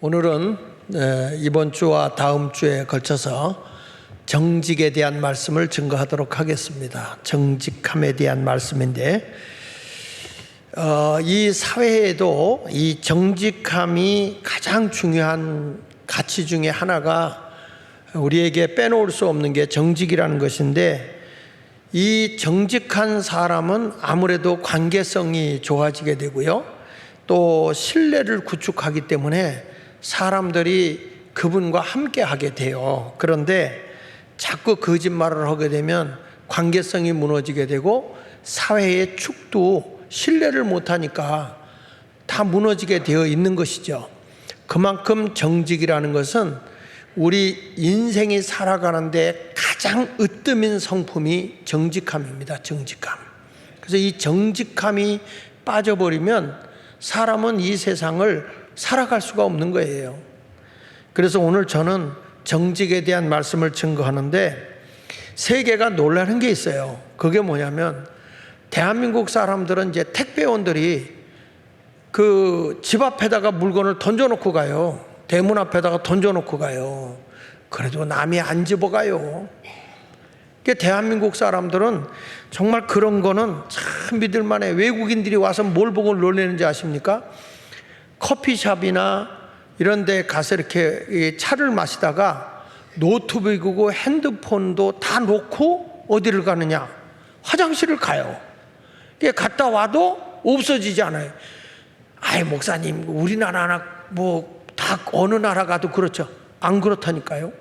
오늘은 이번 주와 다음 주에 걸쳐서 정직에 대한 말씀을 증거하도록 하겠습니다. 정직함에 대한 말씀인데 이 사회에도 이 정직함이 가장 중요한 가치 중에 하나가 우리에게 빼놓을 수 없는 게 정직이라는 것인데, 이 정직한 사람은 아무래도 관계성이 좋아지게 되고요, 또 신뢰를 구축하기 때문에 사람들이 그분과 함께 하게 돼요. 그런데 자꾸 거짓말을 하게 되면 관계성이 무너지게 되고 사회의 축도 신뢰를 못하니까 다 무너지게 되어 있는 것이죠. 그만큼 정직이라는 것은 우리 인생이 살아가는데 가장 으뜸인 성품이 정직함입니다. 정직함. 그래서 이 정직함이 빠져버리면 사람은 이 세상을 살아갈 수가 없는 거예요. 그래서 오늘 저는 정직에 대한 말씀을 증거하는데, 세계가 놀라는 게 있어요. 그게 뭐냐면, 대한민국 사람들은 이제 택배원들이 그 집 앞에다가 물건을 던져놓고 가요. 대문 앞에다가 던져놓고 가요. 그래도 남이 안 집어가요. 대한민국 사람들은 정말 그런 거는 참 믿을만해. 외국인들이 와서 뭘 보고 놀라는지 아십니까? 커피숍이나 이런 데 가서 이렇게 차를 마시다가 노트북이고 핸드폰도 다 놓고 어디를 가느냐? 화장실을 가요. 갔다 와도 없어지지 않아요. 아이, 목사님, 우리나라나 뭐 다 어느 나라 가도 그렇죠. 안 그렇다니까요.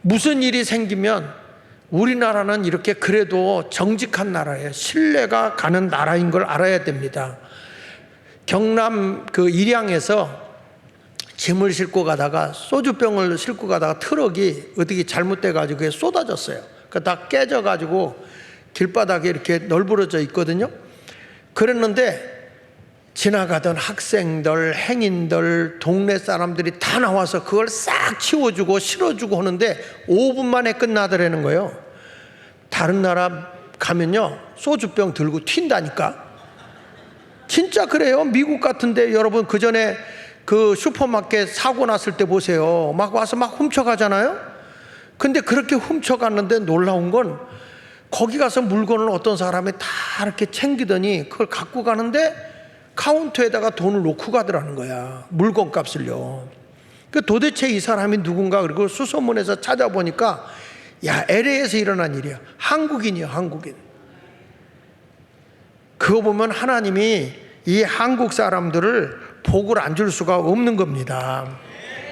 무슨 일이 생기면 우리나라는 이렇게 그래도 정직한 나라예요. 신뢰가 가는 나라인 걸 알아야 됩니다. 경남 그 일양에서 짐을 싣고 가다가 소주병을 싣고 가다가 트럭이 어떻게 잘못돼 가지고 쏟아졌어요. 다 깨져 가지고 길바닥에 이렇게 널브러져 있거든요. 그랬는데 지나가던 학생들, 행인들, 동네 사람들이 다 나와서 그걸 싹 치워주고 실어주고 하는데 5분 만에 끝나더라는 거예요. 다른 나라 가면요, 소주병 들고 튄다니까. 진짜 그래요. 미국 같은데 여러분, 그 전에 그 슈퍼마켓 사고 났을 때 보세요. 막 와서 막 훔쳐가잖아요. 근데 그렇게 훔쳐갔는데 놀라운 건, 거기 가서 물건을 어떤 사람이 다 이렇게 챙기더니 그걸 갖고 가는데 카운터에다가 돈을 놓고 가더라는 거야. 물건 값을요. 도대체 이 사람이 누군가. 그리고 수소문에서 찾아보니까, 야, LA에서 일어난 일이야. 한국인이야, 한국인. 그거 보면 하나님이 이 한국 사람들을 복을 안 줄 수가 없는 겁니다.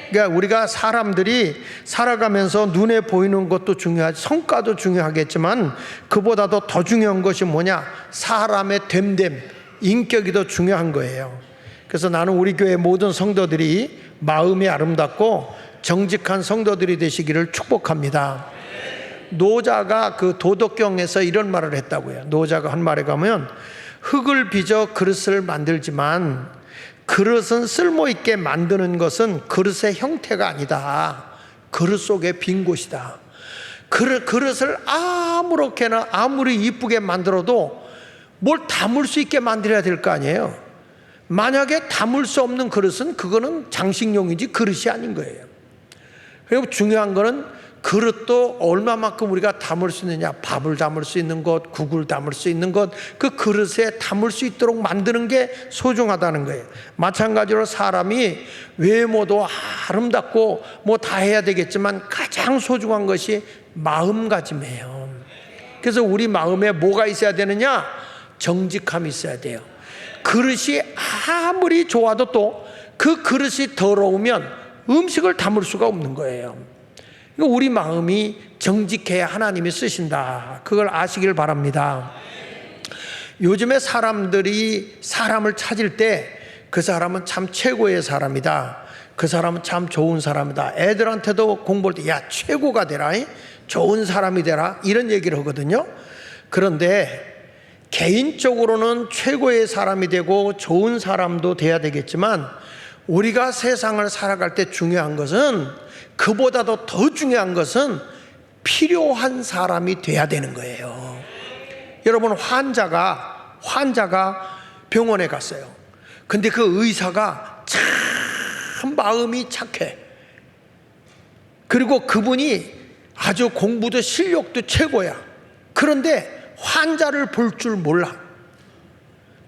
그러니까 우리가 사람들이 살아가면서 눈에 보이는 것도 중요하지, 성과도 중요하겠지만 그보다도 더 중요한 것이 뭐냐? 사람의 됨됨, 인격이 더 중요한 거예요. 그래서 나는 우리 교회 모든 성도들이 마음이 아름답고 정직한 성도들이 되시기를 축복합니다. 노자가 그 도덕경에서 이런 말을 했다고요. 노자가 한 말에 가면, 흙을 빚어 그릇을 만들지만 그릇은 쓸모있게 만드는 것은 그릇의 형태가 아니다. 그릇 속에 빈 곳이다. 그릇을 아무렇게나 아무리 이쁘게 만들어도 뭘 담을 수 있게 만들어야 될 거 아니에요. 만약에 담을 수 없는 그릇은 그거는 장식용이지 그릇이 아닌 거예요. 그리고 중요한 거는 그릇도 얼마만큼 우리가 담을 수 있느냐. 밥을 담을 수 있는 것, 국을 담을 수 있는 것, 그 그릇에 담을 수 있도록 만드는 게 소중하다는 거예요. 마찬가지로 사람이 외모도 아름답고 뭐 다 해야 되겠지만 가장 소중한 것이 마음가짐이에요. 그래서 우리 마음에 뭐가 있어야 되느냐? 정직함이 있어야 돼요. 그릇이 아무리 좋아도 또 그 그릇이 더러우면 음식을 담을 수가 없는 거예요. 우리 마음이 정직해야 하나님이 쓰신다. 그걸 아시길 바랍니다. 요즘에 사람들이 사람을 찾을 때 그 사람은 참 최고의 사람이다. 그 사람은 참 좋은 사람이다. 애들한테도 공부할 때, 야, 최고가 되라, 좋은 사람이 되라, 이런 얘기를 하거든요. 그런데 개인적으로는 최고의 사람이 되고 좋은 사람도 돼야 되겠지만, 우리가 세상을 살아갈 때 중요한 것은, 그보다도 더 중요한 것은 필요한 사람이 돼야 되는 거예요. 여러분, 환자가 병원에 갔어요. 근데 그 의사가 참 참 마음이 착해. 그리고 그분이 아주 공부도 실력도 최고야. 그런데 환자를 볼 줄 몰라.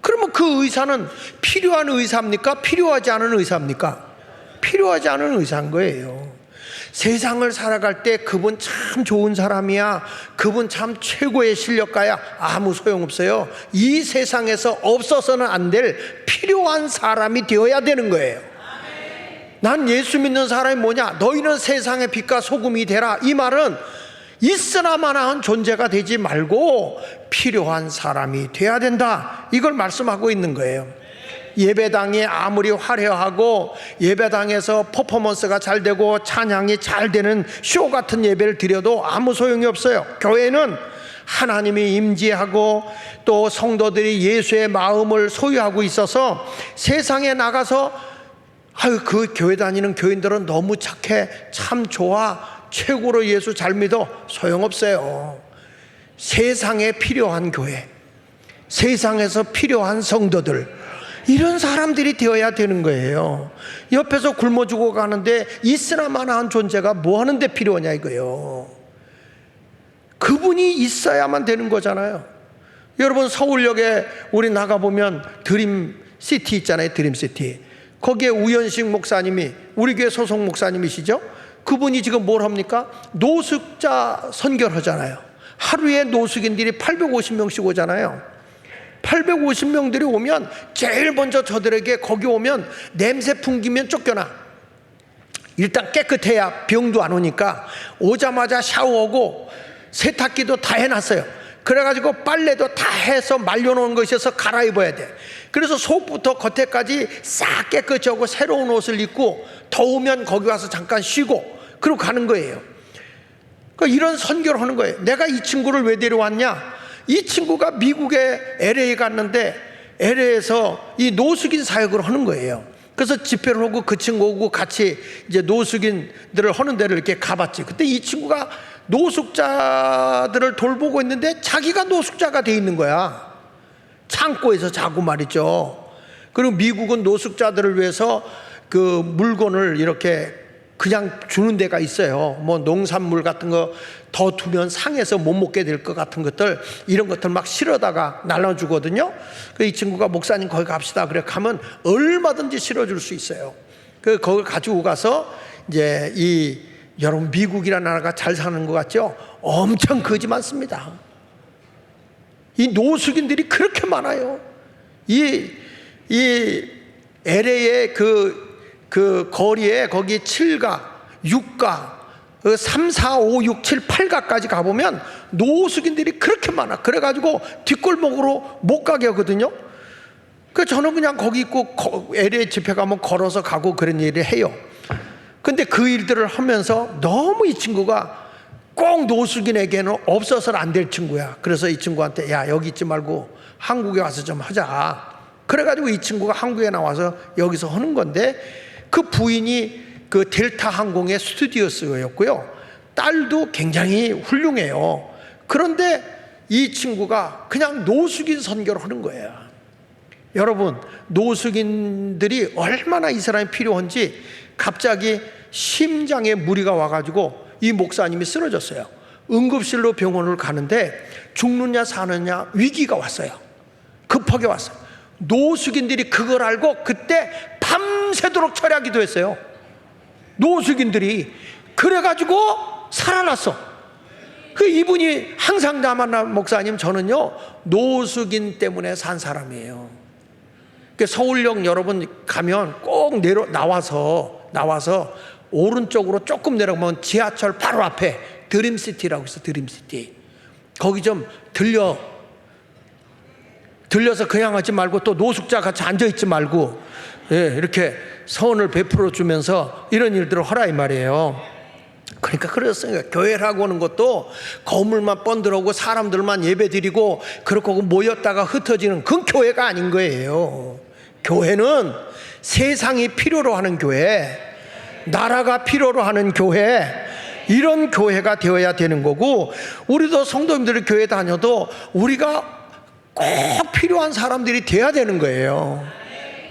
그러면 그 의사는 필요한 의사입니까? 필요하지 않은 의사입니까? 필요하지 않은 의사인 거예요. 세상을 살아갈 때 그분 참 좋은 사람이야, 그분 참 최고의 실력가야, 아무 소용없어요. 이 세상에서 없어서는 안 될 필요한 사람이 되어야 되는 거예요. 난 예수 믿는 사람이 뭐냐? 너희는 세상의 빛과 소금이 되라. 이 말은 있으나마나한 존재가 되지 말고 필요한 사람이 돼야 된다, 이걸 말씀하고 있는 거예요. 예배당이 아무리 화려하고 예배당에서 퍼포먼스가 잘 되고 찬양이 잘 되는 쇼 같은 예배를 드려도 아무 소용이 없어요. 교회는 하나님이 임재하고 또 성도들이 예수의 마음을 소유하고 있어서 세상에 나가서 아유, 그 교회 다니는 교인들은 너무 착해, 참 좋아, 최고로 예수 잘 믿어, 소용없어요. 세상에 필요한 교회, 세상에서 필요한 성도들, 이런 사람들이 되어야 되는 거예요. 옆에서 굶어 죽어 가는데 있으나마나한 존재가 뭐 하는데 필요하냐 이거예요. 그분이 있어야만 되는 거잖아요. 여러분, 서울역에 우리 나가보면 드림시티 있잖아요. 드림시티. 거기에 우현식 목사님이, 우리 교회 소속 목사님이시죠. 그분이 지금 뭘 합니까? 노숙자 선결하잖아요. 하루에 노숙인들이 850명씩 오잖아요. 850명들이 오면 제일 먼저 저들에게 거기 오면 냄새 풍기면 쫓겨나. 일단 깨끗해야 병도 안 오니까 오자마자 샤워하고 세탁기도 다 해놨어요. 그래가지고 빨래도 다 해서 말려놓은 것이어서 갈아입어야 돼. 그래서 속부터 겉에까지 싹 깨끗이 하고 새로운 옷을 입고 더우면 거기 와서 잠깐 쉬고 그러고 가는 거예요. 그러니까 이런 선교를 하는 거예요. 내가 이 친구를 왜 데려왔냐? 이 친구가 미국에 LA 갔는데 LA에서 이 노숙인 사역을 하는 거예요. 그래서 집회를 하고 그 친구하고 같이 이제 노숙인들을 하는 데를 이렇게 가봤지. 그때 이 친구가 노숙자들을 돌보고 있는데 자기가 노숙자가 돼 있는 거야. 창고에서 자고 말이죠. 그리고 미국은 노숙자들을 위해서 그 물건을 이렇게 그냥 주는 데가 있어요. 뭐 농산물 같은 거 더 두면 상해서 못 먹게 될 것 같은 것들, 이런 것들 막 실어다가 날라주거든요. 이 친구가 목사님 거기 갑시다. 그래 가면 얼마든지 실어줄 수 있어요. 그걸 가지고 가서 이제 이 여러분, 미국이라는 나라가 잘 사는 것 같죠? 엄청 거지 많습니다. 이 노숙인들이 그렇게 많아요. 이 LA의 그 거리에 거기 7가, 6가, 3, 4, 5, 6, 7, 8가까지 가보면 노숙인들이 그렇게 많아. 그래가지고 뒷골목으로 못 가게 하거든요. 그래서 저는 그냥 거기 있고 LA 집회 가면 걸어서 가고 그런 일을 해요. 근데 그 일들을 하면서 너무 이 친구가 꼭 노숙인에게는 없어서는 안 될 친구야. 그래서 이 친구한테 야, 여기 있지 말고 한국에 와서 좀 하자. 그래가지고 이 친구가 한국에 나와서 여기서 하는 건데, 그 부인이 그 델타 항공의 스튜디오스였고요. 딸도 굉장히 훌륭해요. 그런데 이 친구가 그냥 노숙인 선교를 하는 거예요. 여러분, 노숙인들이 얼마나 이 사람이 필요한지 갑자기 심장에 무리가 와가지고 이 목사님이 쓰러졌어요. 응급실로 병원을 가는데 죽느냐 사느냐 위기가 왔어요. 급하게 왔어요. 노숙인들이 그걸 알고 그때 밤새도록 철야기도 했어요. 노숙인들이. 그래가지고 살아났어. 그 이분이 항상 나만 목사님, 저는요 노숙인 때문에 산 사람이에요. 서울역 여러분 가면 꼭 나와서 오른쪽으로 조금 내려가면 지하철 바로 앞에 드림시티라고 있어. 드림시티. 거기 좀 들려서 그냥 하지 말고 또 노숙자 같이 앉아있지 말고, 예, 이렇게 선을 베풀어 주면서 이런 일들을 하라 이 말이에요. 그러니까 그랬어요. 교회라고 하는 것도 건물만 번들어오고 사람들만 예배드리고 그렇게 모였다가 흩어지는 그건 교회가 아닌 거예요. 교회는 세상이 필요로 하는 교회, 나라가 필요로 하는 교회, 이런 교회가 되어야 되는 거고, 우리도 성도님들이 교회 다녀도 우리가 꼭 필요한 사람들이 돼야 되는 거예요.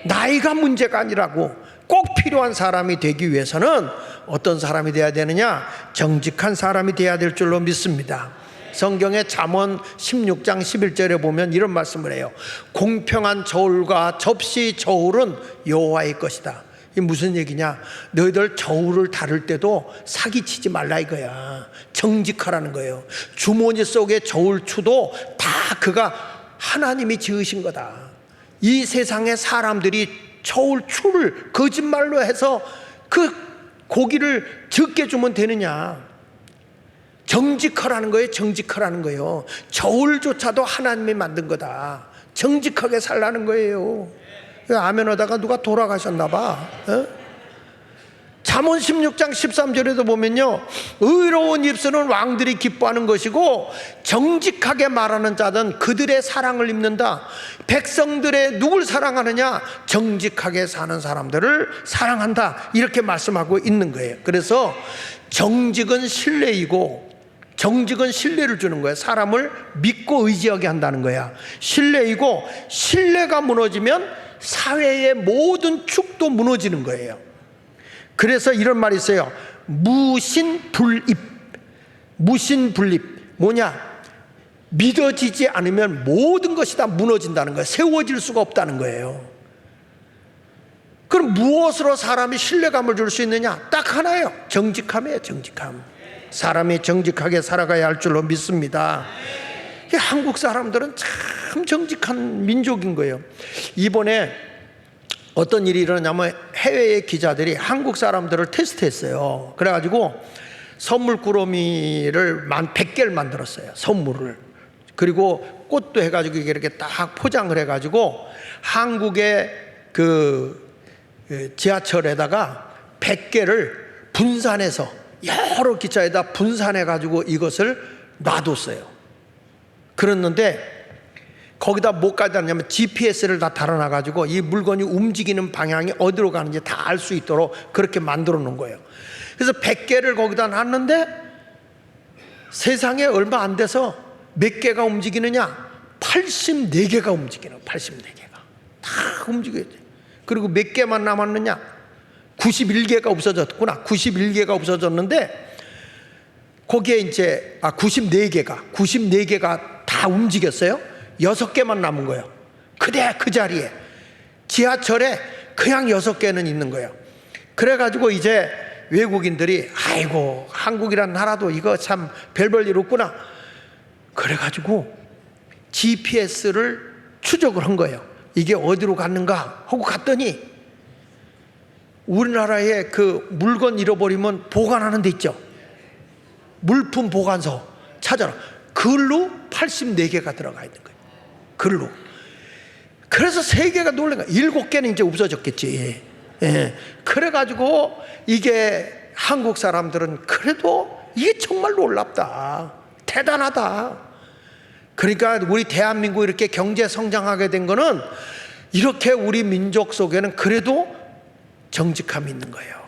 나이가 문제가 아니라고, 꼭 필요한 사람이 되기 위해서는 어떤 사람이 되어야 되느냐? 정직한 사람이 되어야 될 줄로 믿습니다. 성경의 잠언 16장 11절에 보면 이런 말씀을 해요. 공평한 저울과 접시 저울은 여호와의 것이다. 이게 무슨 얘기냐? 너희들 저울을 다룰 때도 사기치지 말라 이거야. 정직하라는 거예요. 주머니 속의 저울추도 다 그가 하나님이 지으신 거다. 이 세상의 사람들이 저울추를 거짓말로 해서 그 고기를 적게 주면 되느냐? 정직하라는 거예요. 정직하라는 거예요. 저울조차도 하나님이 만든 거다. 정직하게 살라는 거예요. 아멘 하다가 누가 돌아가셨나 봐. 잠언 16장 13절에도 보면요, 의로운 입술은 왕들이 기뻐하는 것이고 정직하게 말하는 자는 그들의 사랑을 입는다. 백성들의 누굴 사랑하느냐? 정직하게 사는 사람들을 사랑한다. 이렇게 말씀하고 있는 거예요. 그래서 정직은 신뢰이고, 정직은 신뢰를 주는 거야. 사람을 믿고 의지하게 한다는 거야. 신뢰이고, 신뢰가 무너지면 사회의 모든 축도 무너지는 거예요. 그래서 이런 말이 있어요. 무신불입. 무신불입 뭐냐? 믿어지지 않으면 모든 것이 다 무너진다는 거예요. 세워질 수가 없다는 거예요. 그럼 무엇으로 사람이 신뢰감을 줄 수 있느냐? 딱 하나예요. 정직함이에요. 정직함. 사람이 정직하게 살아가야 할 줄로 믿습니다. 한국 사람들은 참 정직한 민족인 거예요. 이번에 어떤 일이 일어나냐면 해외의 기자들이 한국 사람들을 테스트했어요. 그래가지고 선물 꾸러미를 100개를 만들었어요. 선물을. 그리고 꽃도 해가지고 이렇게 딱 포장을 해가지고 한국의 그 지하철에다가 100개를 분산해서 여러 기차에다 분산해가지고 이것을 놔뒀어요. 그랬는데 거기다 못 가다냐면 GPS를 다 달아놔가지고 이 물건이 움직이는 방향이 어디로 가는지 다 알 수 있도록 그렇게 만들어 놓은 거예요. 그래서 100개를 거기다 놨는데 세상에 얼마 안 돼서 몇 개가 움직이느냐? 84개가 움직이는 거예요. 84개가 다 움직여야 돼. 그리고 몇 개만 남았느냐? 91개가 없어졌구나. 91개가 없어졌는데 거기에 이제 94개가 다 움직였어요. 6개만 남은 거예요. 그대 그 자리에 지하철에 그냥 6개는 있는 거예요. 그래가지고 이제 외국인들이 아이고 한국이란 나라도 이거 참 별별 일 없구나. 그래가지고 GPS를 추적을 한 거예요. 이게 어디로 갔는가 하고 갔더니 우리나라에 그 물건 잃어버리면 보관하는 데 있죠. 물품 보관소 찾아라. 글로 84개가 들어가 있는 거예요. 글로. 그래서 3개가 놀란 거예요. 7개는 이제 없어졌겠지. 예. 그래가지고 이게 한국 사람들은 그래도 이게 정말 놀랍다. 대단하다. 그러니까 우리 대한민국 이렇게 경제 성장하게 된 거는 이렇게 우리 민족 속에는 그래도 정직함이 있는 거예요.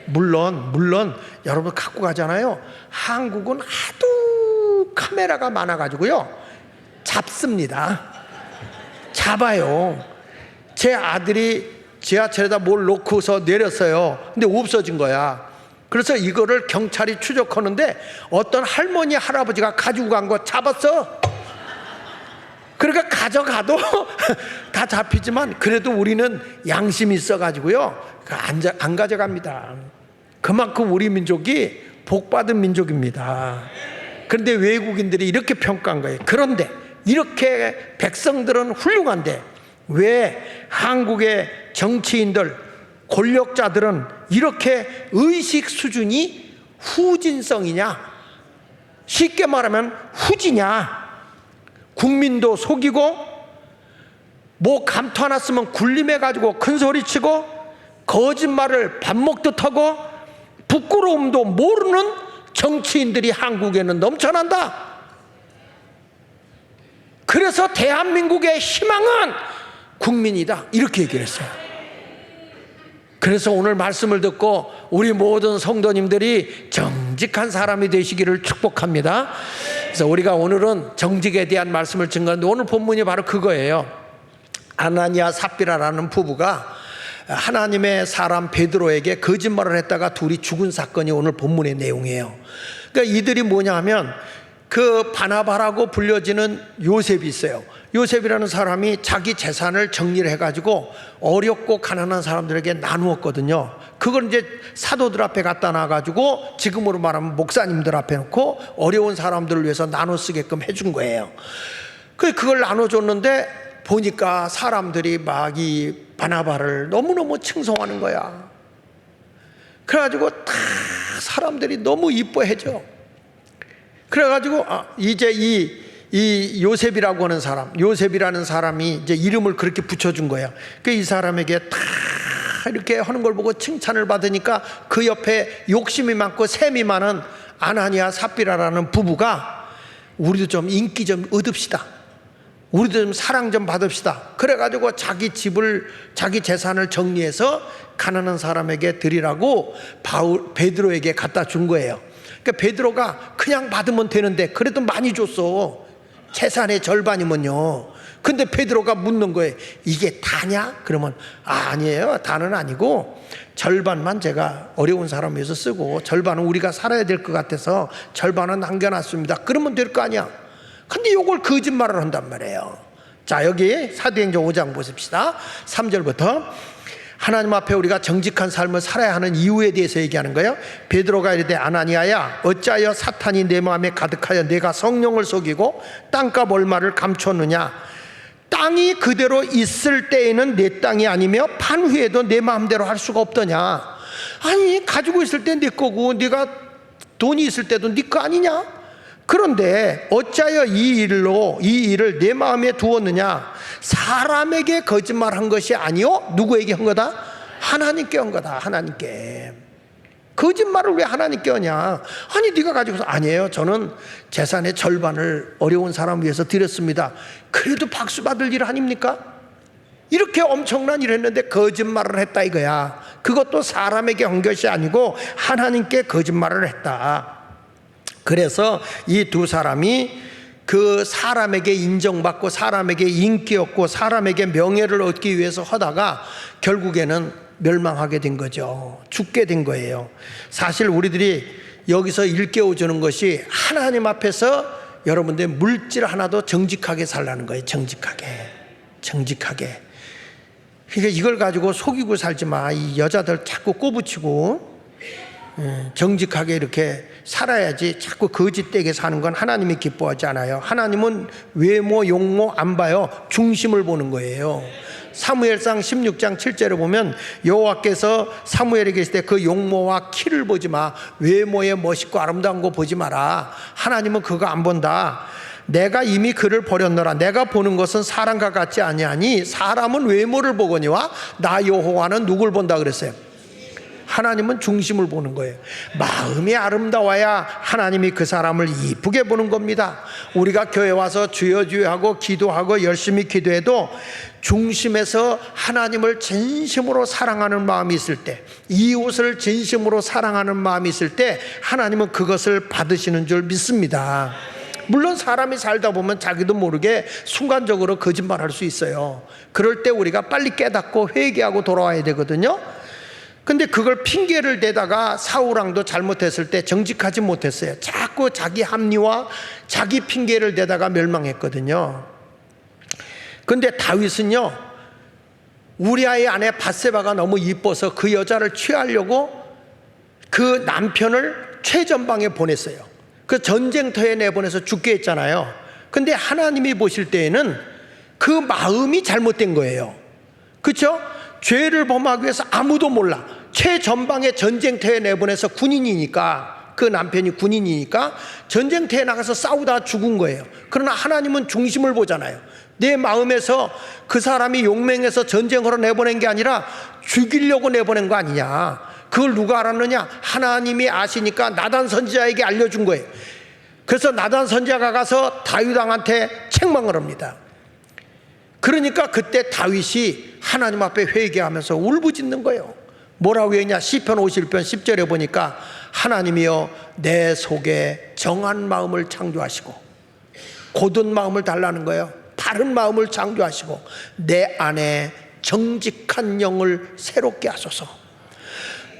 물론 여러분 갖고 가잖아요. 한국은 하도 카메라가 많아가지고요 잡습니다. 잡아요. 제 아들이 지하철에다 뭘 놓고서 내렸어요. 근데 없어진 거야. 그래서 이거를 경찰이 추적하는데 어떤 할머니 할아버지가 가지고 간 거 잡았어. 그러니까 가져가도 다 잡히지만 그래도 우리는 양심이 있어가지고요 안 가져갑니다. 그만큼 우리 민족이 복받은 민족입니다. 그런데 외국인들이 이렇게 평가한 거예요. 그런데 이렇게 백성들은 훌륭한데 왜 한국의 정치인들 권력자들은 이렇게 의식 수준이 후진성이냐? 쉽게 말하면 후지냐? 국민도 속이고 뭐 감투 하나 쓰면 군림해가지고 큰소리치고 거짓말을 밥 먹듯 하고 부끄러움도 모르는 정치인들이 한국에는 넘쳐난다. 그래서 대한민국의 희망은 국민이다. 이렇게 얘기를 했어요. 그래서 오늘 말씀을 듣고 우리 모든 성도님들이 정직한 사람이 되시기를 축복합니다. 그래서 우리가 오늘은 정직에 대한 말씀을 증거하는데 오늘 본문이 바로 그거예요. 아나니아 삽비라라는 부부가 하나님의 사람 베드로에게 거짓말을 했다가 둘이 죽은 사건이 오늘 본문의 내용이에요. 그러니까 이들이 뭐냐 하면 그 바나바라고 불려지는 요셉이 있어요. 요셉이라는 사람이 자기 재산을 정리를 해가지고 어렵고 가난한 사람들에게 나누었거든요. 그걸 이제 사도들 앞에 갖다 놔가지고 지금으로 말하면 목사님들 앞에 놓고 어려운 사람들을 위해서 나눠 쓰게끔 해준 거예요. 그걸 나눠줬는데 보니까 사람들이 막 이 바나바를 너무너무 칭송하는 거야. 그래가지고 다 사람들이 너무 이뻐해줘. 그래가지고 이제 이 요셉이라고 하는 사람, 요셉이라는 사람이 이제 이름을 그렇게 붙여준 거예요. 이 사람에게 다 이렇게 하는 걸 보고 칭찬을 받으니까 그 옆에 욕심이 많고 셈이 많은 아나니아 삽비라라는 부부가 우리도 좀 인기 좀 얻읍시다, 우리도 좀 사랑 좀 받읍시다. 그래가지고 자기 집을, 자기 재산을 정리해서 가난한 사람에게 드리라고 베드로에게 갖다 준 거예요. 그러니까 베드로가 그냥 받으면 되는데 그래도 많이 줬어. 재산의 절반이면요. 근데 베드로가 묻는 거예요. 이게 다냐? 그러면 아니에요. 다는 아니고 절반만 제가 어려운 사람 위해서 쓰고 절반은 우리가 살아야 될 것 같아서 절반은 남겨놨습니다. 그러면 될 거 아니야. 근데 이걸 거짓말을 한단 말이에요. 자, 여기 사도행전 5장 보십시다. 3절부터 하나님 앞에 우리가 정직한 삶을 살아야 하는 이유에 대해서 얘기하는 거예요. 베드로가 이르되 아나니아야, 어찌하여 사탄이 내 마음에 가득하여 내가 성령을 속이고 땅값 얼마를 감췄느냐? 땅이 그대로 있을 때에는 내 땅이 아니며 판 후에도 내 마음대로 할 수가 없더냐? 아니, 가지고 있을 때 네 거고 네가 돈이 있을 때도 네 거 아니냐? 그런데 어찌하여 이 일을 내 마음에 두었느냐? 사람에게 거짓말한 것이 아니요, 누구에게 한 거다? 하나님께 한 거다. 하나님께. 거짓말을 왜 하나님께 하냐? 아니, 네가 가지고서 아니에요, 저는 재산의 절반을 어려운 사람 위해서 드렸습니다. 그래도 박수 받을 일 아닙니까? 이렇게 엄청난 일을 했는데 거짓말을 했다 이거야. 그것도 사람에게 한 것이 아니고 하나님께 거짓말을 했다. 그래서 이 두 사람이 그 사람에게 인정받고 사람에게 인기 얻고 사람에게 명예를 얻기 위해서 하다가 결국에는 멸망하게 된 거죠. 죽게 된 거예요. 사실 우리들이 여기서 일깨워주는 것이 하나님 앞에서 여러분들 물질 하나도 정직하게 살라는 거예요. 정직하게. 그러니까 이걸 가지고 속이고 살지 마. 이 여자들 자꾸 꼬부치고 정직하게 이렇게 살아야지. 자꾸 거짓되게 사는 건 하나님이 기뻐하지 않아요. 하나님은 외모 용모 안 봐요. 중심을 보는 거예요. 사무엘상 16장 7절에 보면 여호와께서 사무엘에게 계실 때 그 용모와 키를 보지 마, 외모에 멋있고 아름다운 거 보지 마라. 하나님은 그거 안 본다. 내가 이미 그를 버렸노라. 내가 보는 것은 사람과 같지 아니하니 사람은 외모를 보거니와 나 여호와는 누굴 본다 그랬어요? 하나님은 중심을 보는 거예요. 마음이 아름다워야 하나님이 그 사람을 이쁘게 보는 겁니다. 우리가 교회 와서 주여 주여 하고 기도하고 열심히 기도해도 중심에서 하나님을 진심으로 사랑하는 마음이 있을 때, 이웃을 진심으로 사랑하는 마음이 있을 때 하나님은 그것을 받으시는 줄 믿습니다. 물론 사람이 살다 보면 자기도 모르게 순간적으로 거짓말할 수 있어요. 그럴 때 우리가 빨리 깨닫고 회개하고 돌아와야 되거든요. 근데 그걸 핑계를 대다가 사울왕도 잘못했을 때 정직하지 못했어요. 자꾸 자기 합리화, 자기 핑계를 대다가 멸망했거든요. 근데 다윗은요, 우리아의 아내 밧세바가 너무 이뻐서 그 여자를 취하려고 그 남편을 최전방에 보냈어요. 그 전쟁터에 내보내서 죽게 했잖아요. 근데 하나님이 보실 때에는 그 마음이 잘못된 거예요. 그렇죠? 죄를 범하기 위해서 아무도 몰라. 최전방에 전쟁터에 내보내서 군인이니까, 그 남편이 군인이니까 전쟁터에 나가서 싸우다 죽은 거예요. 그러나 하나님은 중심을 보잖아요. 내 마음에서 그 사람이 용맹해서 전쟁으로 내보낸 게 아니라 죽이려고 내보낸 거 아니냐. 그걸 누가 알았느냐? 하나님이 아시니까 나단 선지자에게 알려준 거예요. 그래서 나단 선지자가 가서 다윗 왕한테 책망을 합니다. 그러니까 그때 다윗이 하나님 앞에 회개하면서 울부짖는 거예요. 뭐라고 했냐? 시편 51편 10절에 보니까 하나님이여 내 속에 정한 마음을 창조하시고, 곧은 마음을 달라는 거예요. 바른 마음을 창조하시고 내 안에 정직한 영을 새롭게 하소서.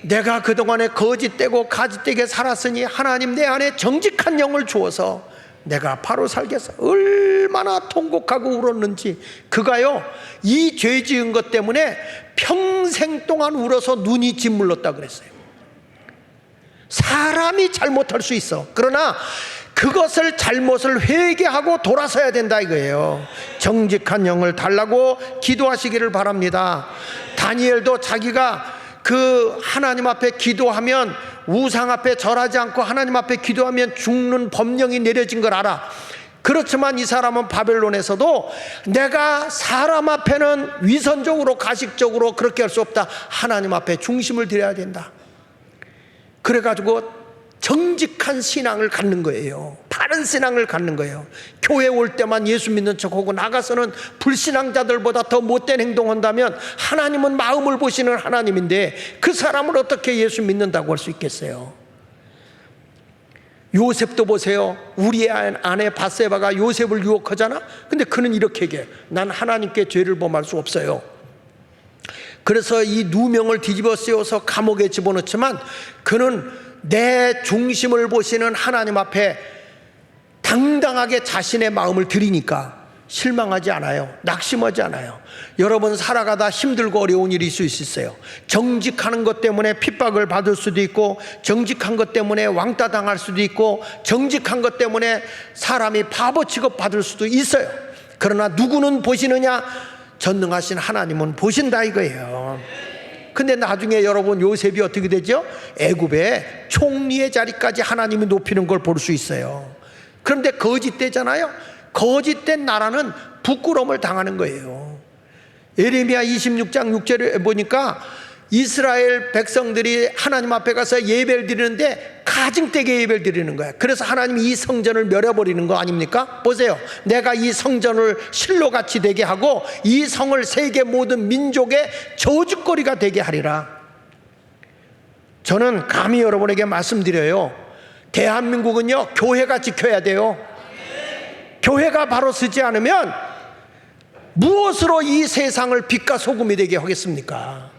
내가 그동안에 거짓되고 가짓되게 살았으니 하나님 내 안에 정직한 영을 주어서 내가 바로 살겠어. 얼마나 통곡하고 울었는지. 그가요, 이 죄 지은 것 때문에 평생 동안 울어서 눈이 짓물렀다 그랬어요. 사람이 잘못할 수 있어. 그러나 그것을 잘못을 회개하고 돌아서야 된다 이거예요. 정직한 영을 달라고 기도하시기를 바랍니다. 다니엘도 자기가 그 하나님 앞에 기도하면, 우상 앞에 절하지 않고 하나님 앞에 기도하면 죽는 법령이 내려진 걸 알아. 그렇지만 이 사람은 바벨론에서도 내가 사람 앞에는 위선적으로 가식적으로 그렇게 할 수 없다. 하나님 앞에 중심을 드려야 된다. 그래가지고 정직한 신앙을 갖는 거예요. 바른 신앙을 갖는 거예요. 교회 올 때만 예수 믿는 척하고 나가서는 불신앙자들보다 더 못된 행동한다면 하나님은 마음을 보시는 하나님인데 그 사람을 어떻게 예수 믿는다고 할 수 있겠어요? 요셉도 보세요. 우리의 아내 밧세바가 요셉을 유혹하잖아. 근데 그는 이렇게 얘기해. 난 하나님께 죄를 범할 수 없어요. 그래서 이 누명을 뒤집어 씌워서 감옥에 집어넣지만 그는 내 중심을 보시는 하나님 앞에 당당하게 자신의 마음을 드리니까 실망하지 않아요. 낙심하지 않아요. 여러분 살아가다 힘들고 어려운 일이 있을 수 있어요. 정직하는 것 때문에 핍박을 받을 수도 있고, 정직한 것 때문에 왕따 당할 수도 있고, 정직한 것 때문에 사람이 바보 취급 받을 수도 있어요. 그러나 누구는 보시느냐? 전능하신 하나님은 보신다 이거예요. 근데 나중에 여러분 요셉이 어떻게 되죠? 애굽의 총리의 자리까지 하나님이 높이는 걸 볼 수 있어요. 그런데 거짓되잖아요. 거짓된 나라는 부끄러움을 당하는 거예요. 예레미야 26장 6절에 보니까 이스라엘 백성들이 하나님 앞에 가서 예배를 드리는데 가증되게 예배를 드리는 거야. 그래서 하나님이 이 성전을 멸해버리는 거 아닙니까? 보세요. 내가 이 성전을 실로같이 되게 하고 이 성을 세계 모든 민족의 저주거리가 되게 하리라. 저는 감히 여러분에게 말씀드려요. 대한민국은요, 교회가 지켜야 돼요. 교회가 바로 서지 않으면 무엇으로 이 세상을 빛과 소금이 되게 하겠습니까?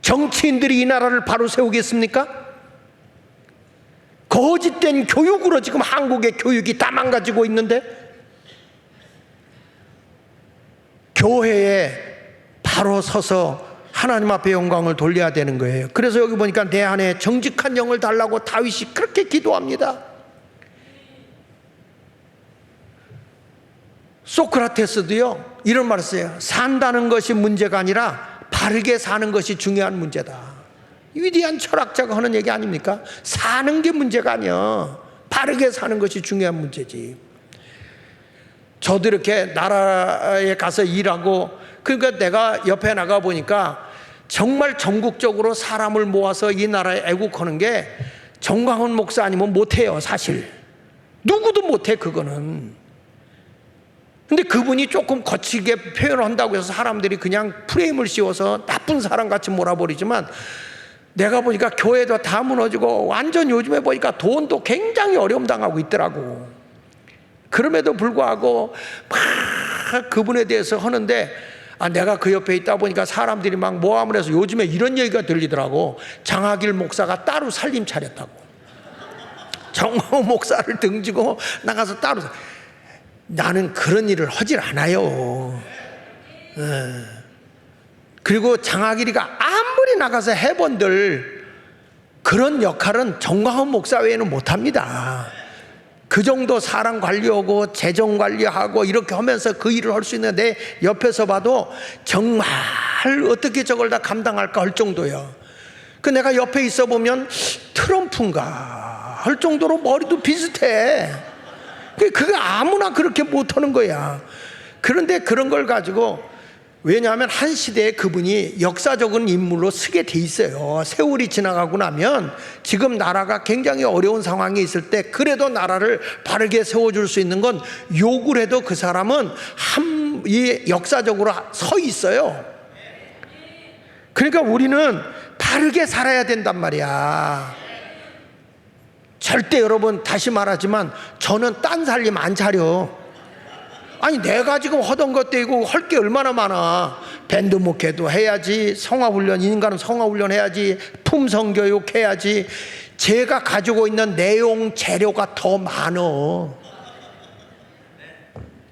정치인들이 이 나라를 바로 세우겠습니까? 거짓된 교육으로 지금 한국의 교육이 다 망가지고 있는데, 교회에 바로 서서 하나님 앞에 영광을 돌려야 되는 거예요. 그래서 여기 보니까 내 안에 정직한 영을 달라고 다윗이 그렇게 기도합니다. 소크라테스도요 이런 말을 써요. 산다는 것이 문제가 아니라 바르게 사는 것이 중요한 문제다. 위대한 철학자가 하는 얘기 아닙니까? 사는 게 문제가 아니야. 바르게 사는 것이 중요한 문제지. 저도 이렇게 나라에 가서 일하고, 그러니까 내가 옆에 나가 보니까 정말 전국적으로 사람을 모아서 이 나라에 애국하는 게 정광훈 목사 아니면 못해요. 사실 누구도 못해 그거는. 근데 그분이 조금 거칠게 표현을 한다고 해서 사람들이 그냥 프레임을 씌워서 나쁜 사람같이 몰아버리지만, 내가 보니까 교회도 다 무너지고 완전 요즘에 보니까 돈도 굉장히 어려움 당하고 있더라고. 그럼에도 불구하고 막 그분에 대해서 하는데, 내가 그 옆에 있다 보니까 사람들이 막 모함을 해서 요즘에 이런 얘기가 들리더라고. 장하길 목사가 따로 살림 차렸다고. 정호 목사를 등지고 나가서 따로. 나는 그런 일을 하질 않아요. 그리고 장하길이가 아무리 나가서 해본들 그런 역할은 정광훈 목사 외에는 못합니다. 그 정도 사람 관리하고 재정 관리하고 이렇게 하면서 그 일을 할 수 있는, 내 옆에서 봐도 정말 어떻게 저걸 다 감당할까 할 정도예요. 그 내가 옆에 있어 보면 트럼프인가 할 정도로 머리도 비슷해. 그게 아무나 그렇게 못하는 거야. 그런데 그런 걸 가지고, 왜냐하면 한 시대에 그분이 역사적인 인물로 서게 돼 있어요. 세월이 지나가고 나면 지금 나라가 굉장히 어려운 상황에 있을 때 그래도 나라를 바르게 세워줄 수 있는 건 욕을 해도 그 사람은 역사적으로 서 있어요. 그러니까 우리는 바르게 살아야 된단 말이야. 절대 여러분, 다시 말하지만 저는 딴 살림 안 차려. 아니 내가 지금 하던 것 떼고 할 게 얼마나 많아. 밴드 목회도 해야지, 성화훈련, 인간은 성화훈련 해야지, 품성교육 해야지. 제가 가지고 있는 내용 재료가 더 많어.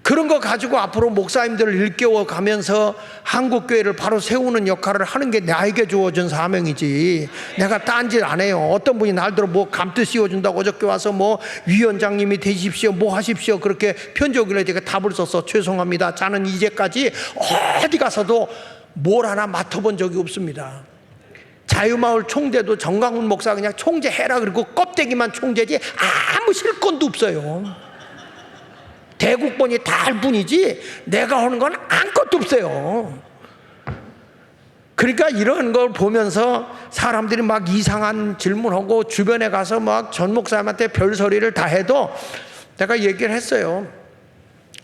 그런 거 가지고 앞으로 목사님들을 일깨워 가면서 한국교회를 바로 세우는 역할을 하는 게 나에게 주어진 사명이지. 내가 딴짓 안 해요. 어떤 분이 날들어 뭐 감투 씌워준다고 어저께 와서 뭐 위원장님이 되십시오, 뭐 하십시오, 그렇게 편지오길래 제가 답을 써서 죄송합니다. 저는 이제까지 어디 가서도 뭘 하나 맡아본 적이 없습니다. 자유마을 총재도 정강훈 목사 그냥 총재 해라 그리고 껍데기만 총재지 아무 실권도 없어요. 대국본이 다 할 뿐이지 내가 하는 건 아무것도 없어요. 그러니까 이런 걸 보면서 사람들이 막 이상한 질문하고 주변에 가서 막 전 목사님한테 별소리를 다 해도 내가 얘기를 했어요.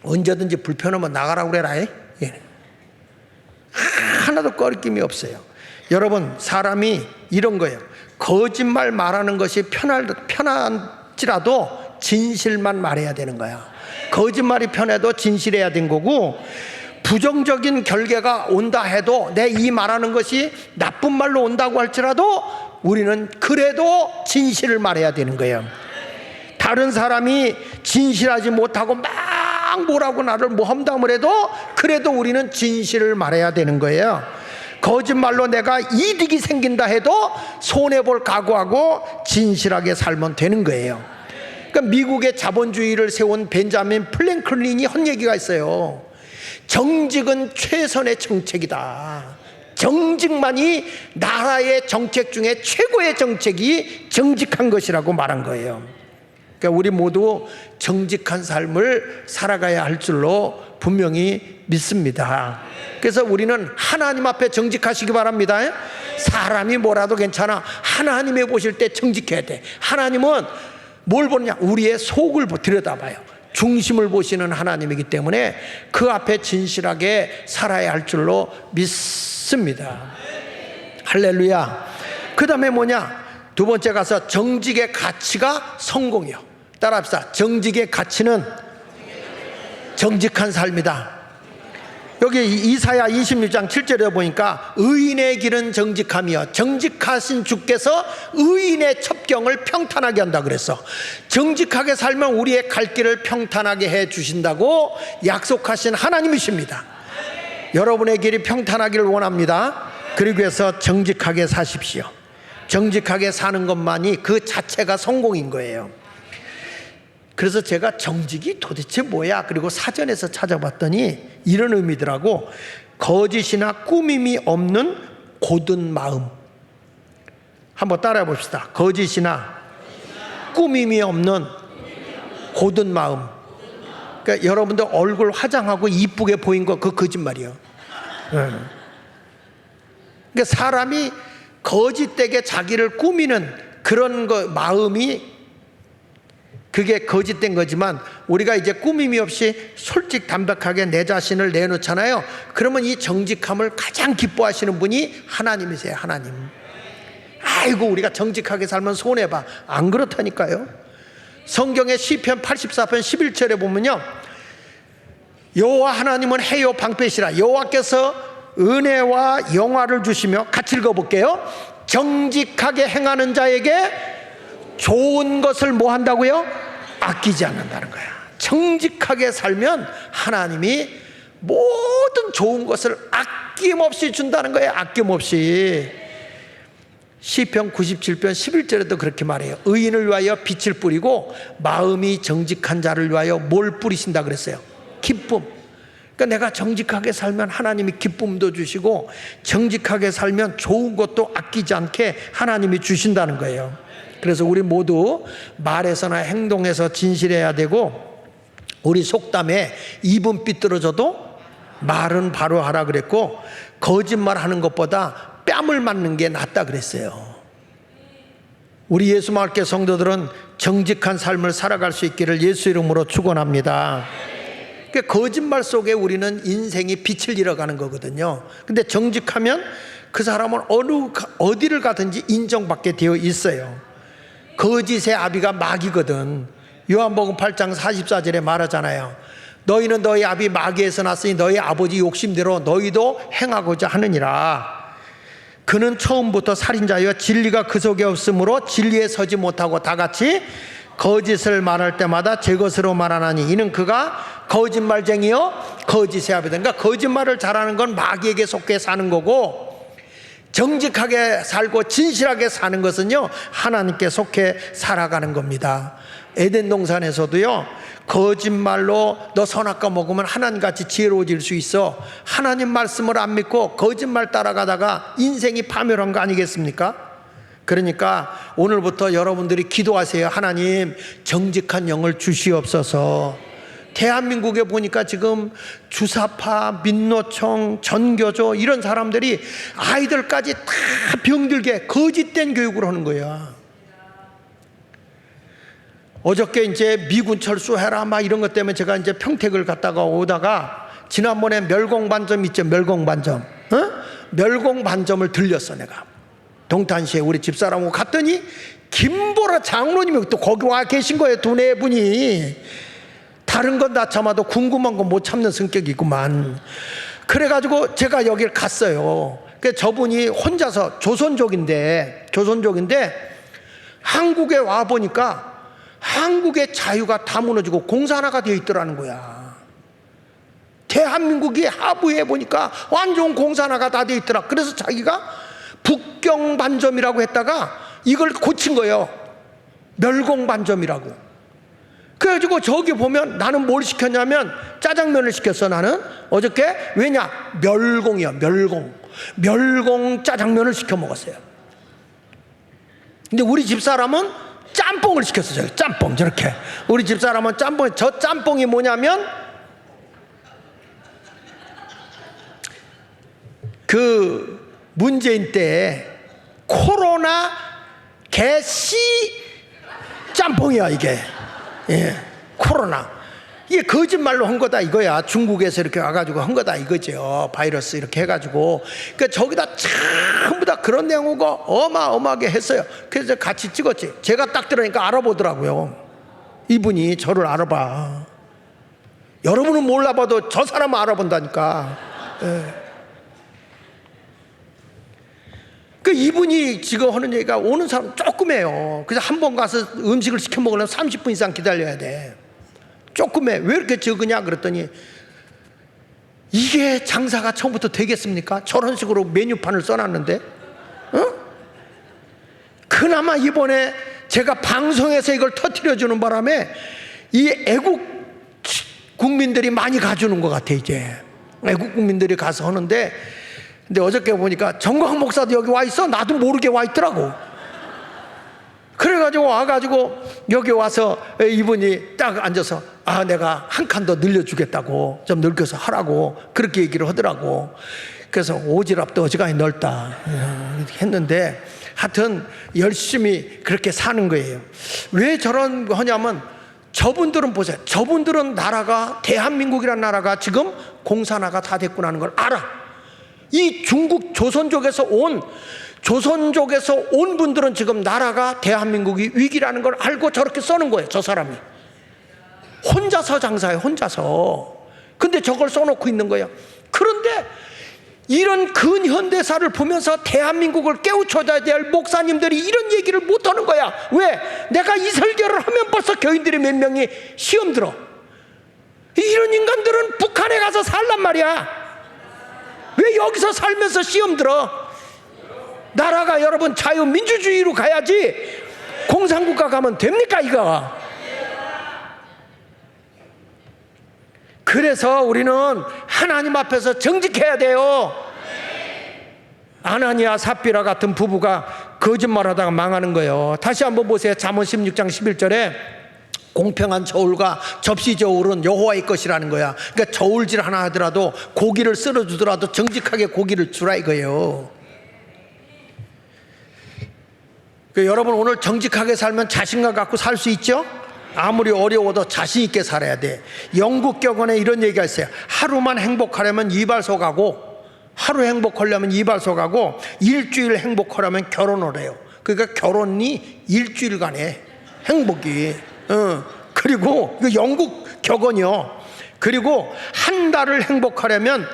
언제든지 불편하면 나가라고 그래라. 하나도 꺼리낌이 없어요. 여러분, 사람이 이런 거예요. 거짓말 말하는 것이 편한지라도 진실만 말해야 되는 거야. 거짓말이 편해도 진실해야 된 거고, 부정적인 결과가 온다 해도 내 이 말하는 것이 나쁜 말로 온다고 할지라도 우리는 그래도 진실을 말해야 되는 거예요. 다른 사람이 진실하지 못하고 막 뭐라고 나를 모함담을 해도 그래도 우리는 진실을 말해야 되는 거예요. 거짓말로 내가 이득이 생긴다 해도 손해볼 각오하고 진실하게 살면 되는 거예요. 그러니까 미국의 자본주의를 세운 벤자민 프랭클린이 한 얘기가 있어요. 정직은 최선의 정책이다. 정직만이 나라의 정책 중에 최고의 정책이 정직한 것이라고 말한 거예요. 그러니까 우리 모두 정직한 삶을 살아가야 할 줄로 분명히 믿습니다. 그래서 우리는 하나님 앞에 정직하시기 바랍니다. 사람이 뭐라도 괜찮아. 하나님이 보실 때 정직해야 돼. 하나님은 뭘 보느냐? 우리의 속을 들여다봐요. 중심을 보시는 하나님이기 때문에 그 앞에 진실하게 살아야 할 줄로 믿습니다. 할렐루야. 그 다음에 뭐냐? 두 번째 가서 정직의 가치가 성공이요. 따라합시다. 정직의 가치는 정직한 삶이다. 여기 이사야 26장 7절에 보니까 의인의 길은 정직함이여 정직하신 주께서 의인의 첩경을 평탄하게 한다 그랬어. 정직하게 살면 우리의 갈 길을 평탄하게 해 주신다고 약속하신 하나님이십니다. 여러분의 길이 평탄하기를 원합니다. 그러기 위해서 정직하게 사십시오. 정직하게 사는 것만이 그 자체가 성공인 거예요. 그래서 제가 정직이 도대체 뭐야? 그리고 사전에서 찾아봤더니 이런 의미더라고. 거짓이나 꾸밈이 없는 고든 마음. 한번 따라해 봅시다. 거짓이나 꾸밈이 없는 고든 마음. 그러니까 여러분들 얼굴 화장하고 이쁘게 보인 거 그거 거짓말이에요. 그러니까 사람이 거짓되게 자기를 꾸미는 그런 거 마음이 그게 거짓된 거지만 우리가 이제 꾸밈이 없이 솔직 담백하게 내 자신을 내놓잖아요. 그러면 이 정직함을 가장 기뻐하시는 분이 하나님이세요. 하나님. 아이고 우리가 정직하게 살면 손해봐. 안 그렇다니까요. 성경의 시편 84편 11절에 보면요, 여호와 하나님은 해요 방패시라. 여호와께서 은혜와 영화를 주시며, 같이 읽어볼게요. 정직하게 행하는 자에게 좋은 것을 뭐 한다고요? 아끼지 않는다는 거야. 정직하게 살면 하나님이 모든 좋은 것을 아낌없이 준다는 거예요. 아낌없이. 시편 97편 11절에도 그렇게 말해요. 의인을 위하여 빛을 뿌리고 마음이 정직한 자를 위하여 뭘 뿌리신다 그랬어요? 기쁨. 그러니까 내가 정직하게 살면 하나님이 기쁨도 주시고, 정직하게 살면 좋은 것도 아끼지 않게 하나님이 주신다는 거예요. 그래서 우리 모두 말에서나 행동에서 진실해야 되고, 우리 속담에 입은 삐뚤어져도 말은 바로 하라 그랬고, 거짓말하는 것보다 뺨을 맞는 게 낫다 그랬어요. 우리 예수마을교회 성도들은 정직한 삶을 살아갈 수 있기를 예수 이름으로 축원합니다. 그러니까 거짓말 속에 우리는 인생이 빛을 잃어가는 거거든요. 근데 정직하면 그 사람은 어디를 가든지 인정받게 되어 있어요. 거짓의 아비가 마귀거든. 요한복음 8장 44절에 말하잖아요. 너희는 너희 아비 마귀에서 났으니 너희 아버지 욕심대로 너희도 행하고자 하느니라. 그는 처음부터 살인자여 진리가 그 속에 없으므로 진리에 서지 못하고 다같이 거짓을 말할 때마다 제 것으로 말하나니 이는 그가 거짓말쟁이요 거짓의 아비다. 그러니까 거짓말을 잘하는 건 마귀에게 속해 사는 거고, 정직하게 살고 진실하게 사는 것은요 하나님께 속해 살아가는 겁니다. 에덴 동산에서도요, 거짓말로 너 선악과 먹으면 하나님같이 지혜로워질 수 있어, 하나님 말씀을 안 믿고 거짓말 따라가다가 인생이 파멸한 거 아니겠습니까? 그러니까 오늘부터 여러분들이 기도하세요. 하나님 정직한 영을 주시옵소서. 대한민국에 보니까 지금 주사파, 민노총, 전교조 이런 사람들이 아이들까지 다 병들게 거짓된 교육을 하는 거야. 어저께 이제 미군 철수해라 막 이런 것 때문에 제가 이제 평택을 갔다가 오다가 지난번에 멸공반점 있죠, 멸공반점. 멸공반점을 들렸어. 내가 동탄시에 우리 집사람하고 갔더니 김보라 장로님이 또 거기 와 계신 거예요. 두 네 분이. 다른 건 다 참아도 궁금한 건 못 참는 성격이구만. 그래가지고 제가 여길 갔어요. 그 저분이 혼자서 조선족인데 한국에 와 보니까 한국의 자유가 다 무너지고 공산화가 되어 있더라는 거야. 대한민국이 하부에 보니까 완전 공산화가 다 되어 있더라. 그래서 자기가 북경반점이라고 했다가 이걸 고친 거예요. 멸공반점이라고. 그래가지고 저기 보면 나는 뭘 시켰냐면 짜장면을 시켰어. 나는 어저께. 왜냐? 멸공이야. 멸공 짜장면을 시켜 먹었어요. 근데 우리 집사람은 짬뽕을 시켰어요. 짬뽕. 저렇게 우리 집사람은 짬뽕. 저 짬뽕이 뭐냐면 그 문재인 때 코로나 개씨 짬뽕이야 이게. 예, 코로나. 이게 거짓말로 한 거다 이거야. 중국에서 이렇게 와가지고 한 거다 이거죠. 바이러스 이렇게 해가지고. 그러니까 저기다 전부 다 그런 내용을 어마어마하게 했어요. 그래서 같이 찍었지. 제가 딱 들으니까 알아보더라고요. 이분이 저를 알아봐. 여러분은 몰라봐도 저 사람은 알아본다니까. 예. 그 이분이 지금 하는 얘기가 오는 사람 조금 해요. 그래서 한 번 가서 음식을 시켜 먹으려면 30분 이상 기다려야 돼. 조금 해. 왜 이렇게 적으냐 그랬더니 이게 장사가 처음부터 되겠습니까? 저런 식으로 메뉴판을 써놨는데. 그나마 이번에 제가 방송에서 이걸 터뜨려주는 바람에 이 애국 국민들이 많이 가주는 것 같아. 이제 애국 국민들이 가서 하는데, 근데 어저께 보니까 정광 목사도 여기 와 있어. 나도 모르게 와 있더라고. 그래가지고 와가지고 여기 와서 이분이 딱 앉아서 내가 한 칸 더 늘려주겠다고, 좀 늙어서 하라고 그렇게 얘기를 하더라고. 그래서 오지랖도 어지간히 넓다 했는데 하여튼 열심히 그렇게 사는 거예요. 왜 저런 거 하냐면 저분들은 보세요. 저분들은 나라가, 대한민국이라는 나라가 지금 공산화가 다 됐구나 하는 걸 알아. 이 중국 조선족에서 온 분들은 지금 나라가, 대한민국이 위기라는 걸 알고 저렇게 써는 거예요. 저 사람이 혼자서 장사해요. 혼자서. 근데 저걸 써놓고 있는 거예요. 그런데 이런 근현대사를 보면서 대한민국을 깨우쳐줘야 될 목사님들이 이런 얘기를 못하는 거야. 왜? 내가 이 설교를 하면 벌써 교인들이 몇 명이 시험 들어. 이런 인간들은 북한에 가서 살란 말이야. 왜 여기서 살면서 시험 들어? 나라가 여러분 자유민주주의로 가야지 공산국가 가면 됩니까 이거? 그래서 우리는 하나님 앞에서 정직해야 돼요. 아나니아 삽비라 같은 부부가 거짓말하다가 망하는 거예요. 다시 한번 보세요. 잠언 16장 11절에 공평한 저울과 접시 저울은 여호와의 것이라는 거야. 그러니까 저울질 하나 하더라도 고기를 썰어주더라도 정직하게 고기를 주라 이거예요. 여러분 오늘 정직하게 살면 자신감 갖고 살 수 있죠? 아무리 어려워도 자신 있게 살아야 돼. 영국 격언에 이런 얘기가 있어요. 하루만 행복하려면 이발소 가고, 하루 행복하려면 이발소 가고, 일주일 행복하려면 결혼을 해요. 그러니까 결혼이 일주일간의 행복이. 그리고 영국 격언이요. 그리고 한 달을 행복하려면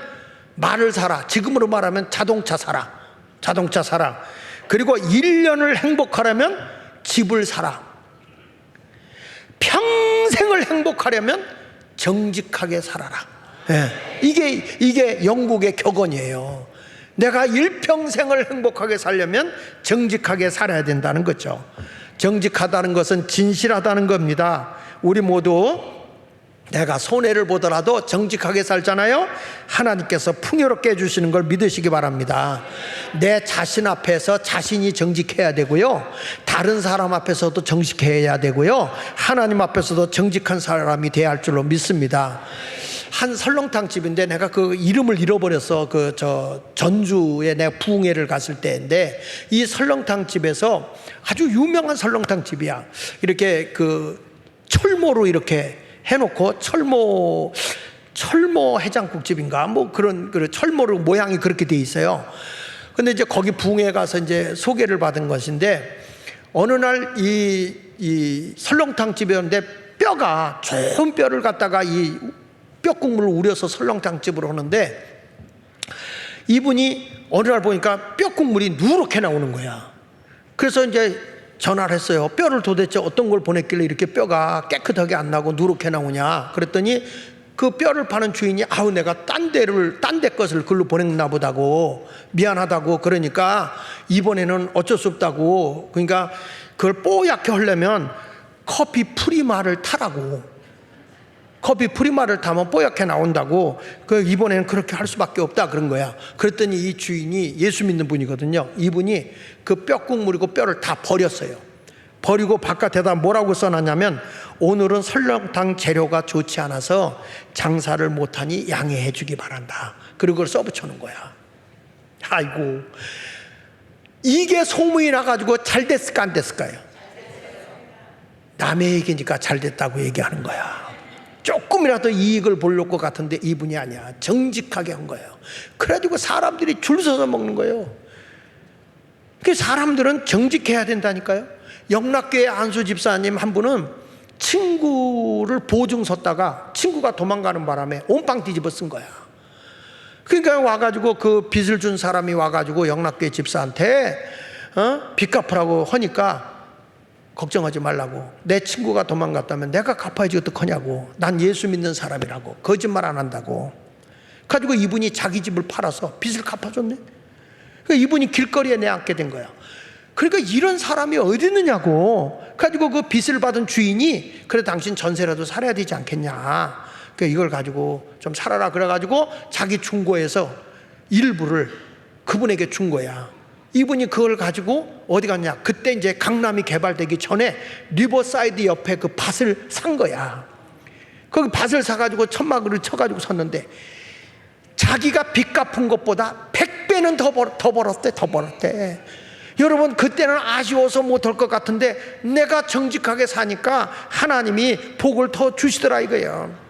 말을 사라. 지금으로 말하면 자동차 사라. 자동차 사라. 그리고 1년을 행복하려면 집을 사라. 평생을 행복하려면 정직하게 살아라. 이게 영국의 격언이에요. 내가 일평생을 행복하게 살려면 정직하게 살아야 된다는 거죠. 정직하다는 것은 진실하다는 겁니다. 우리 모두 내가 손해를 보더라도 정직하게 살잖아요. 하나님께서 풍요롭게 해주시는 걸 믿으시기 바랍니다. 내 자신 앞에서 자신이 정직해야 되고요, 다른 사람 앞에서도 정직해야 되고요, 하나님 앞에서도 정직한 사람이 돼야 할 줄로 믿습니다. 한 설렁탕 집인데 내가 그 이름을 잃어버렸어. 전주에 내가 부흥회를 갔을 때인데, 이 설렁탕 집에서 아주 유명한 설렁탕 집이야. 이렇게 철모로 이렇게 해놓고, 철모 해장국집인가 뭐 그런 철모로 모양이 그렇게 돼 있어요. 근데 이제 거기 부흥회 가서 이제 소개를 받은 것인데, 어느 날 이 설렁탕 집이었는데 뼈가, 좋은 뼈를 갖다가 이 뼈국물을 우려서 설렁탕집으로 하는데, 이분이 어느 날 보니까 뼈국물이 누렇게 나오는 거야. 그래서 이제 전화를 했어요. 뼈를 도대체 어떤 걸 보냈길래 이렇게 뼈가 깨끗하게 안 나고 누렇게 나오냐. 그랬더니 그 뼈를 파는 주인이 내가 딴 데 것을 글로 보냈나 보다고, 미안하다고. 그러니까 이번에는 어쩔 수 없다고. 그러니까 그걸 뽀얗게 하려면 커피 프리마를 타라고. 커피 프리마를 타면 뽀얗게 나온다고. 이번에는 그렇게 할 수밖에 없다 그런 거야. 그랬더니 이 주인이 예수 믿는 분이거든요. 이분이 그 뼈국물이고 뼈를 다 버렸어요. 버리고 바깥에다 뭐라고 써놨냐면, 오늘은 설렁탕 재료가 좋지 않아서 장사를 못하니 양해해 주기 바란다. 그리고 그걸 써붙여 놓은 거야. 아이고, 이게 소문이 나가지고 잘 됐을까 안 됐을까요? 남의 얘기니까 잘 됐다고 얘기하는 거야. 조금이라도 이익을 보려고 것 같은데 이분이 아니야. 정직하게 한 거예요. 그래가지고 사람들이 줄 서서 먹는 거예요. 그 사람들은 정직해야 된다니까요. 영락교회 안수 집사님 한 분은 친구를 보증 섰다가 친구가 도망가는 바람에 온빵 뒤집어 쓴 거야. 그러니까 와가지고 그 빚을 준 사람이 와가지고 영락교회 집사한테 빚 갚으라고 하니까, 걱정하지 말라고. 내 친구가 도망갔다면 내가 갚아야지 어떡하냐고. 난 예수 믿는 사람이라고. 거짓말 안 한다고. 가지고 이분이 자기 집을 팔아서 빚을 갚아줬네. 그러니까 이분이 길거리에 내앉게 된 거야. 그러니까 이런 사람이 어디 있느냐고. 가지고 그 빚을 받은 주인이, 그래 당신 전세라도 살아야 되지 않겠냐. 그러니까 이걸 가지고 좀 살아라. 그래가지고 자기 충고해서 일부를 그분에게 준 거야. 이분이 그걸 가지고 어디 갔냐. 그때 이제 강남이 개발되기 전에 리버사이드 옆에 그 밭을 산 거야. 거기 밭을 사가지고 천막을 쳐가지고 샀는데, 자기가 빚 갚은 것보다 100배는 더 벌었대. 여러분, 그때는 아쉬워서 못할 것 같은데 내가 정직하게 사니까 하나님이 복을 더 주시더라 이거예요.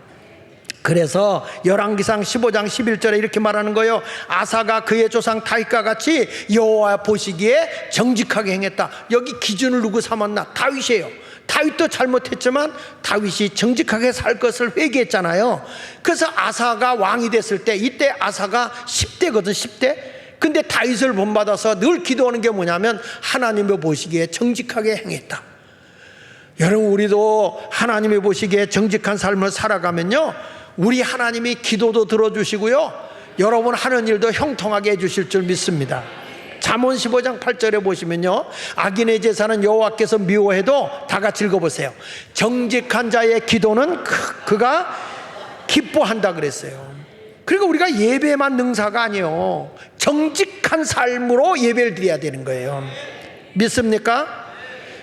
그래서 열왕기상 15장 11절에 이렇게 말하는 거예요. 아사가 그의 조상 다윗과 같이 여호와 보시기에 정직하게 행했다. 여기 기준을 누구 삼았나? 다윗이에요. 다윗도 잘못했지만 다윗이 정직하게 살 것을 회개했잖아요. 그래서 아사가 왕이 됐을 때, 이때 아사가 10대거든 10대. 근데 다윗을 본받아서 늘 기도하는 게 뭐냐면, 하나님의 보시기에 정직하게 행했다. 여러분, 우리도 하나님의 보시기에 정직한 삶을 살아가면요, 우리 하나님이 기도도 들어주시고요, 여러분 하는 일도 형통하게 해주실 줄 믿습니다. 잠언 15장 8절에 보시면요, 악인의 제사는 여호와께서 미워해도, 다 같이 읽어보세요. 정직한 자의 기도는 그가 기뻐한다 그랬어요. 그리고 우리가 예배만 능사가 아니에요. 정직한 삶으로 예배를 드려야 되는 거예요. 믿습니까?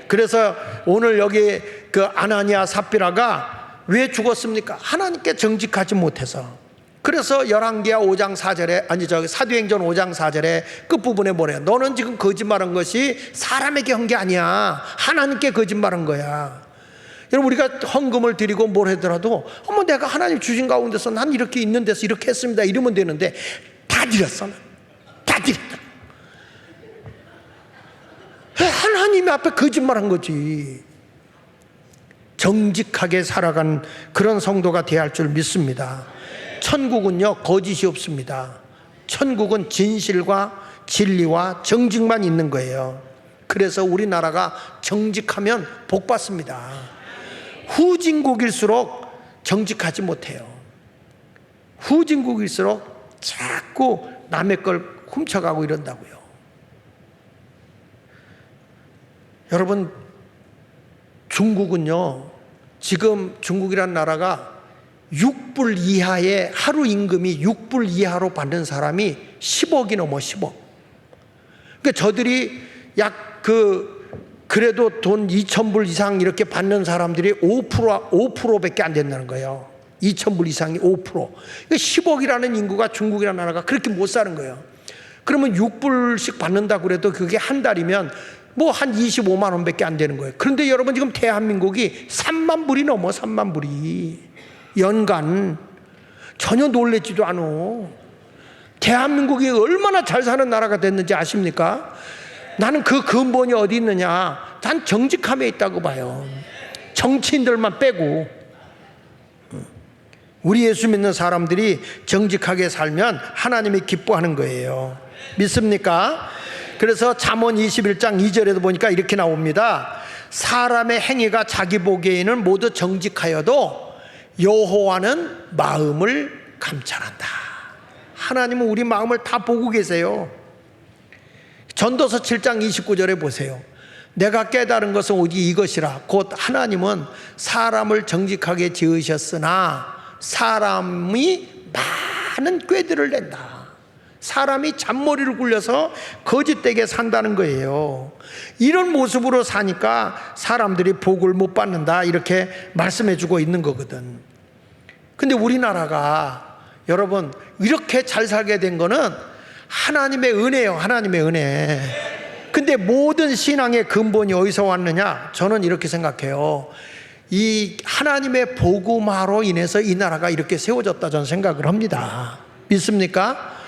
그래서 오늘 여기 그 아나니아 삽비라가 왜 죽었습니까? 하나님께 정직하지 못해서. 그래서 열왕기하 5장 4절에 사도행전 5장 4절에 끝부분에 뭐래요? 너는 지금 거짓말한 것이 사람에게 한 게 아니야. 하나님께 거짓말한 거야. 여러분, 우리가 헌금을 드리고 뭘 하더라도 내가 하나님 주신 가운데서 난 이렇게 있는 데서 이렇게 했습니다 이러면 되는데, 다 드렸어. 다 드렸다. 하나님 앞에 거짓말한 거지. 정직하게 살아간 그런 성도가 되어야 할 줄 믿습니다. 천국은요, 거짓이 없습니다. 천국은 진실과 진리와 정직만 있는 거예요. 그래서 우리나라가 정직하면 복 받습니다. 후진국일수록 정직하지 못해요. 후진국일수록 자꾸 남의 걸 훔쳐가고 이런다고요. 여러분, 중국은요, 지금 중국이란 나라가 6불 이하의 하루 임금이 6불 이하로 받는 사람이 10억이 넘어 10억. 그러니까 저들이 그래도 돈 2,000불 이상 이렇게 받는 사람들이 5%밖에 안 된다는 거예요. 2,000불 이상이 5%. 그러니까 10억이라는 인구가 중국이라는 나라가 그렇게 못 사는 거예요. 그러면 6불씩 받는다고 그래도 그게 한 달이면 뭐 한 25만 원밖에 안 되는 거예요. 그런데 여러분, 지금 대한민국이 3만 불이 넘어. 3만 불이 연간. 전혀 놀랬지도 않아. 대한민국이 얼마나 잘 사는 나라가 됐는지 아십니까? 나는 그 근본이 어디 있느냐? 난 정직함에 있다고 봐요. 정치인들만 빼고. 우리 예수 믿는 사람들이 정직하게 살면 하나님이 기뻐하는 거예요. 믿습니까? 그래서 잠언 21장 2절에도 보니까 이렇게 나옵니다. 사람의 행위가 자기 보기에는 모두 정직하여도 여호와는 마음을 감찰한다. 하나님은 우리 마음을 다 보고 계세요. 전도서 7장 29절에 보세요. 내가 깨달은 것은 오직 이것이라. 곧 하나님은 사람을 정직하게 지으셨으나 사람이 많은 꾀들을 낸다. 사람이 잔머리를 굴려서 거짓되게 산다는 거예요. 이런 모습으로 사니까 사람들이 복을 못 받는다, 이렇게 말씀해 주고 있는 거거든. 근데 우리나라가 여러분 이렇게 잘 살게 된 거는 하나님의 은혜예요. 하나님의 은혜. 근데 모든 신앙의 근본이 어디서 왔느냐? 저는 이렇게 생각해요. 이 하나님의 복음화로 인해서 이 나라가 이렇게 세워졌다, 저는 생각을 합니다. 믿습니까?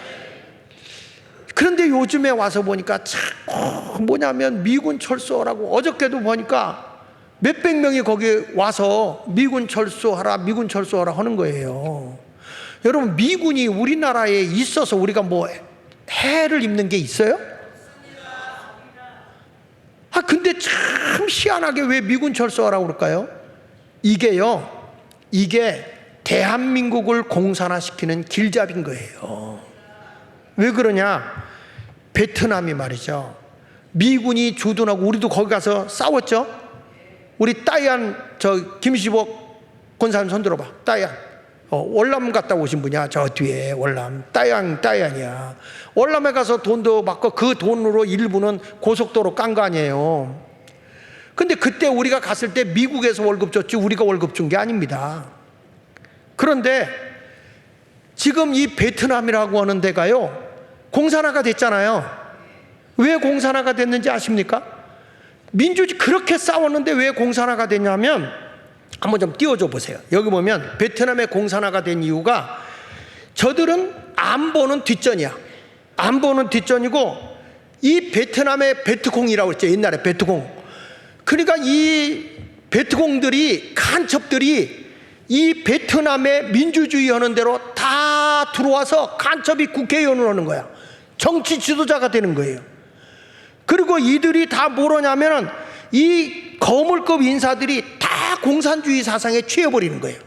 그런데 요즘에 와서 보니까 자꾸 뭐냐면 미군 철수하라고, 어저께도 보니까 몇백 명이 거기 와서 미군 철수하라, 미군 철수하라 하는 거예요. 여러분, 미군이 우리나라에 있어서 우리가 뭐 해를 입는 게 있어요? 근데 참 희한하게 왜 미군 철수하라고 그럴까요? 이게 대한민국을 공산화시키는 길잡이인 거예요. 왜 그러냐? 베트남이 말이죠, 미군이 주둔하고 우리도 거기 가서 싸웠죠. 우리 따이안, 김시복 권사님 손 들어봐. 따이안, 월남 갔다 오신 분이야. 저 뒤에 월남. 따이안이야. 월남에 가서 돈도 받고 그 돈으로 일부는 고속도로 깐 거 아니에요. 근데 그때 우리가 갔을 때 미국에서 월급 줬지 우리가 월급 준 게 아닙니다. 그런데 지금 이 베트남이라고 하는 데가요, 공산화가 됐잖아요. 왜 공산화가 됐는지 아십니까? 민주주의 그렇게 싸웠는데 왜 공산화가 됐냐면, 한번 좀 띄워줘 보세요. 여기 보면 베트남의 공산화가 된 이유가, 저들은 안보는 뒷전이야. 안보는 뒷전이고, 이 베트남의 베트콩이라고 했죠. 옛날에 베트콩. 그러니까 이 베트콩들이, 간첩들이 이 베트남의 민주주의 하는 대로 다 들어와서 간첩이 국회의원을 하는 거야. 정치 지도자가 되는 거예요. 그리고 이들이 다 뭐냐면은 이 거물급 인사들이 다 공산주의 사상에 취해버리는 거예요.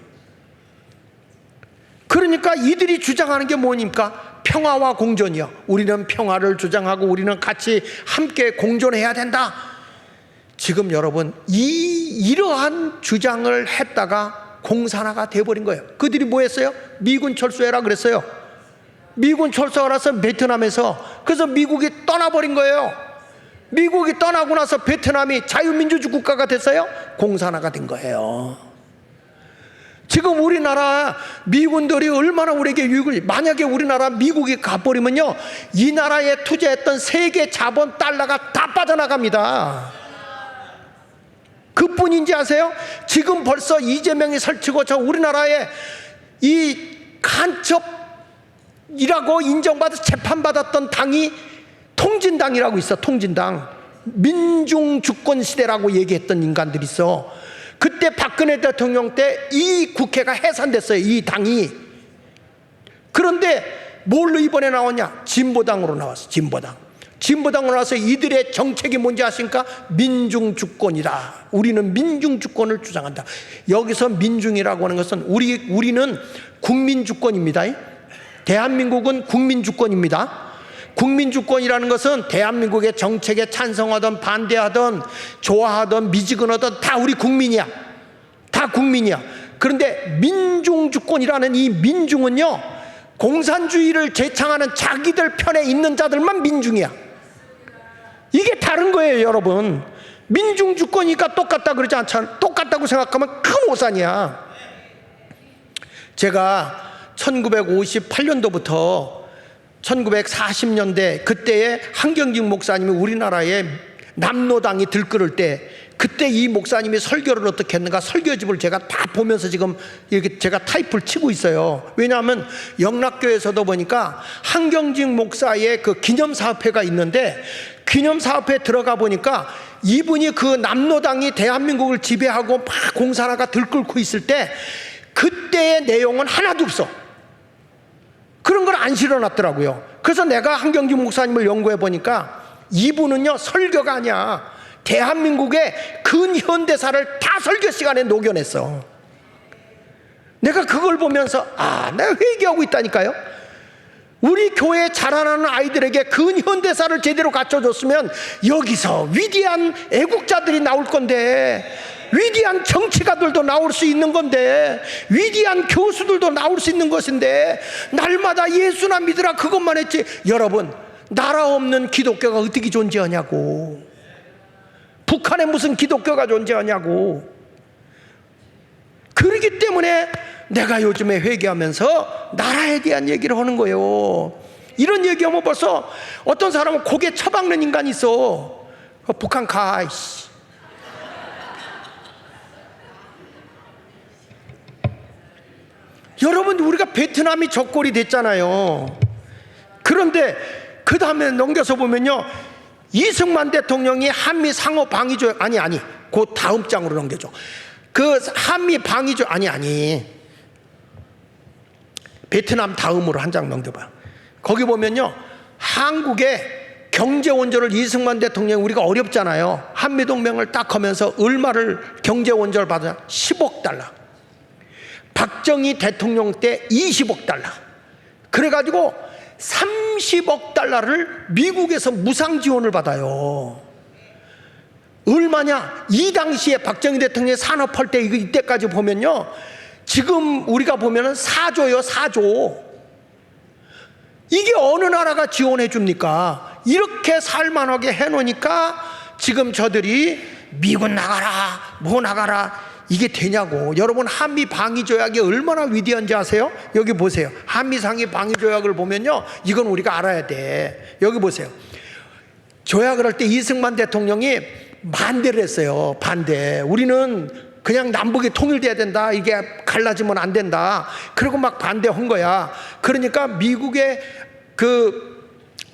그러니까 이들이 주장하는 게 뭐입니까? 평화와 공존이요. 우리는 평화를 주장하고 우리는 같이 함께 공존해야 된다. 지금 여러분, 이러한 주장을 했다가 공산화가 돼버린 거예요. 그들이 뭐 했어요? 미군 철수해라 그랬어요. 미군 철수하라서 베트남에서. 그래서 미국이 떠나버린 거예요. 미국이 떠나고 나서 베트남이 자유민주주의 국가가 됐어요. 공산화가 된 거예요. 지금 우리나라 미군들이 얼마나 우리에게 유익을, 만약에 우리나라 미국이 가버리면요, 이 나라에 투자했던 세계 자본 달러가 다 빠져나갑니다. 그뿐인지 아세요? 지금 벌써 이재명이 설치고 저 우리나라에 이 간첩이라고 인정받아서 재판받았던 당이 통진당이라고 있어. 통진당. 민중주권 시대라고 얘기했던 인간들이 있어. 그때 박근혜 대통령 때 이 국회가 해산됐어요. 이 당이. 그런데 뭘로 이번에 나왔냐? 진보당으로 나왔어. 진보당으로 나와서 이들의 정책이 뭔지 아십니까? 민중주권이다. 우리는 민중주권을 주장한다. 여기서 민중이라고 하는 것은 우리는 국민주권입니다. 대한민국은 국민주권입니다. 국민주권이라는 것은 대한민국의 정책에 찬성하든 반대하든 좋아하든 미지근하든 다 우리 국민이야. 다 국민이야. 그런데 민중주권이라는 이 민중은요, 공산주의를 제창하는 자기들 편에 있는 자들만 민중이야. 이게 다른 거예요, 여러분. 민중주권이니까 똑같다 그러지 않잖아. 똑같다고 생각하면 큰 오산이야. 제가 1958년도부터 1940년대 그때에 한경직 목사님이 우리나라에 남로당이 들끓을 때, 그때 이 목사님이 설교를 어떻게 했는가 설교집을 제가 다 보면서 지금 이렇게 제가 타입을 치고 있어요. 왜냐하면 영락교에서도 보니까 한경직 목사의 그 기념사업회가 있는데, 기념사업회에 들어가 보니까 이분이 그 남로당이 대한민국을 지배하고 막 공산화가 들끓고 있을 때 그때의 내용은 하나도 없어. 그런 걸 안 실어놨더라고요. 그래서 내가 한경직 목사님을 연구해 보니까 이분은요, 설교가 아니야. 대한민국의 근현대사를 다 설교 시간에 녹여냈어. 내가 그걸 보면서 내가 회개하고 있다니까요. 우리 교회에 자라나는 아이들에게 근현대사를 제대로 갖춰줬으면 여기서 위대한 애국자들이 나올 건데, 위대한 정치가들도 나올 수 있는 건데, 위대한 교수들도 나올 수 있는 것인데, 날마다 예수나 믿으라 그것만 했지. 여러분, 나라 없는 기독교가 어떻게 존재하냐고. 북한에 무슨 기독교가 존재하냐고. 그러기 때문에 내가 요즘에 회개하면서 나라에 대한 얘기를 하는 거예요. 이런 얘기하면 벌써 어떤 사람은 고개 쳐박는 인간이 있어. 북한 가. 이씨. 여러분, 우리가 베트남이 적골이 됐잖아요. 그런데 그 다음에 넘겨서 보면요, 이승만 대통령이 한미 상호 방위조약 그 다음 장으로 넘겨줘. 그 한미 방위조약 베트남 다음으로 한 장 넘겨봐요. 거기 보면요, 한국의 경제 원조를 이승만 대통령, 우리가 어렵잖아요. 한미동맹을 딱 하면서 얼마를 경제 원조를 받아? 10억 달러. 박정희 대통령 때 20억 달러. 그래가지고 30억 달러를 미국에서 무상 지원을 받아요. 얼마냐? 이 당시에 박정희 대통령이 산업할 때 이때까지 보면요, 지금 우리가 보면은 4조요, 4조. 이게 어느 나라가 지원해 줍니까? 이렇게 살만하게 해놓으니까 지금 저들이 미군 나가라, 뭐 나가라, 이게 되냐고. 여러분, 한미 방위조약이 얼마나 위대한지 아세요? 여기 보세요. 한미 상위 방위조약을 보면요, 이건 우리가 알아야 돼. 여기 보세요. 조약을 할 때 이승만 대통령이 반대를 했어요. 반대. 우리는 그냥 남북이 통일돼야 된다. 이게 갈라지면 안 된다. 그리고 막 반대한 거야. 그러니까 미국의 그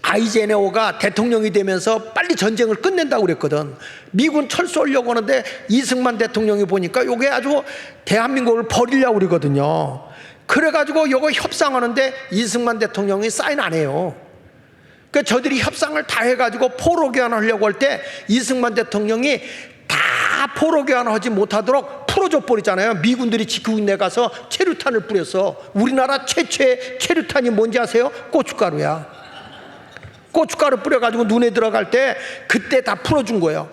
아이젠호워가 대통령이 되면서 빨리 전쟁을 끝낸다고 그랬거든. 미군 철수하려고 하는데 이승만 대통령이 보니까 요게 아주 대한민국을 버리려고 그러거든요. 그래가지고 요거 협상하는데 이승만 대통령이 사인 안 해요. 그러니까 저들이 협상을 다 해가지고 포로 교환하려고 할 때 이승만 대통령이 다 포로 교환하지 못하도록 풀어줘 버리잖아요. 미군들이 지키고 있는 데 가서 체류탄을 뿌렸어. 우리나라 최초의 체류탄이 뭔지 아세요? 고춧가루야. 고춧가루 뿌려가지고 눈에 들어갈 때 그때 다 풀어준 거예요.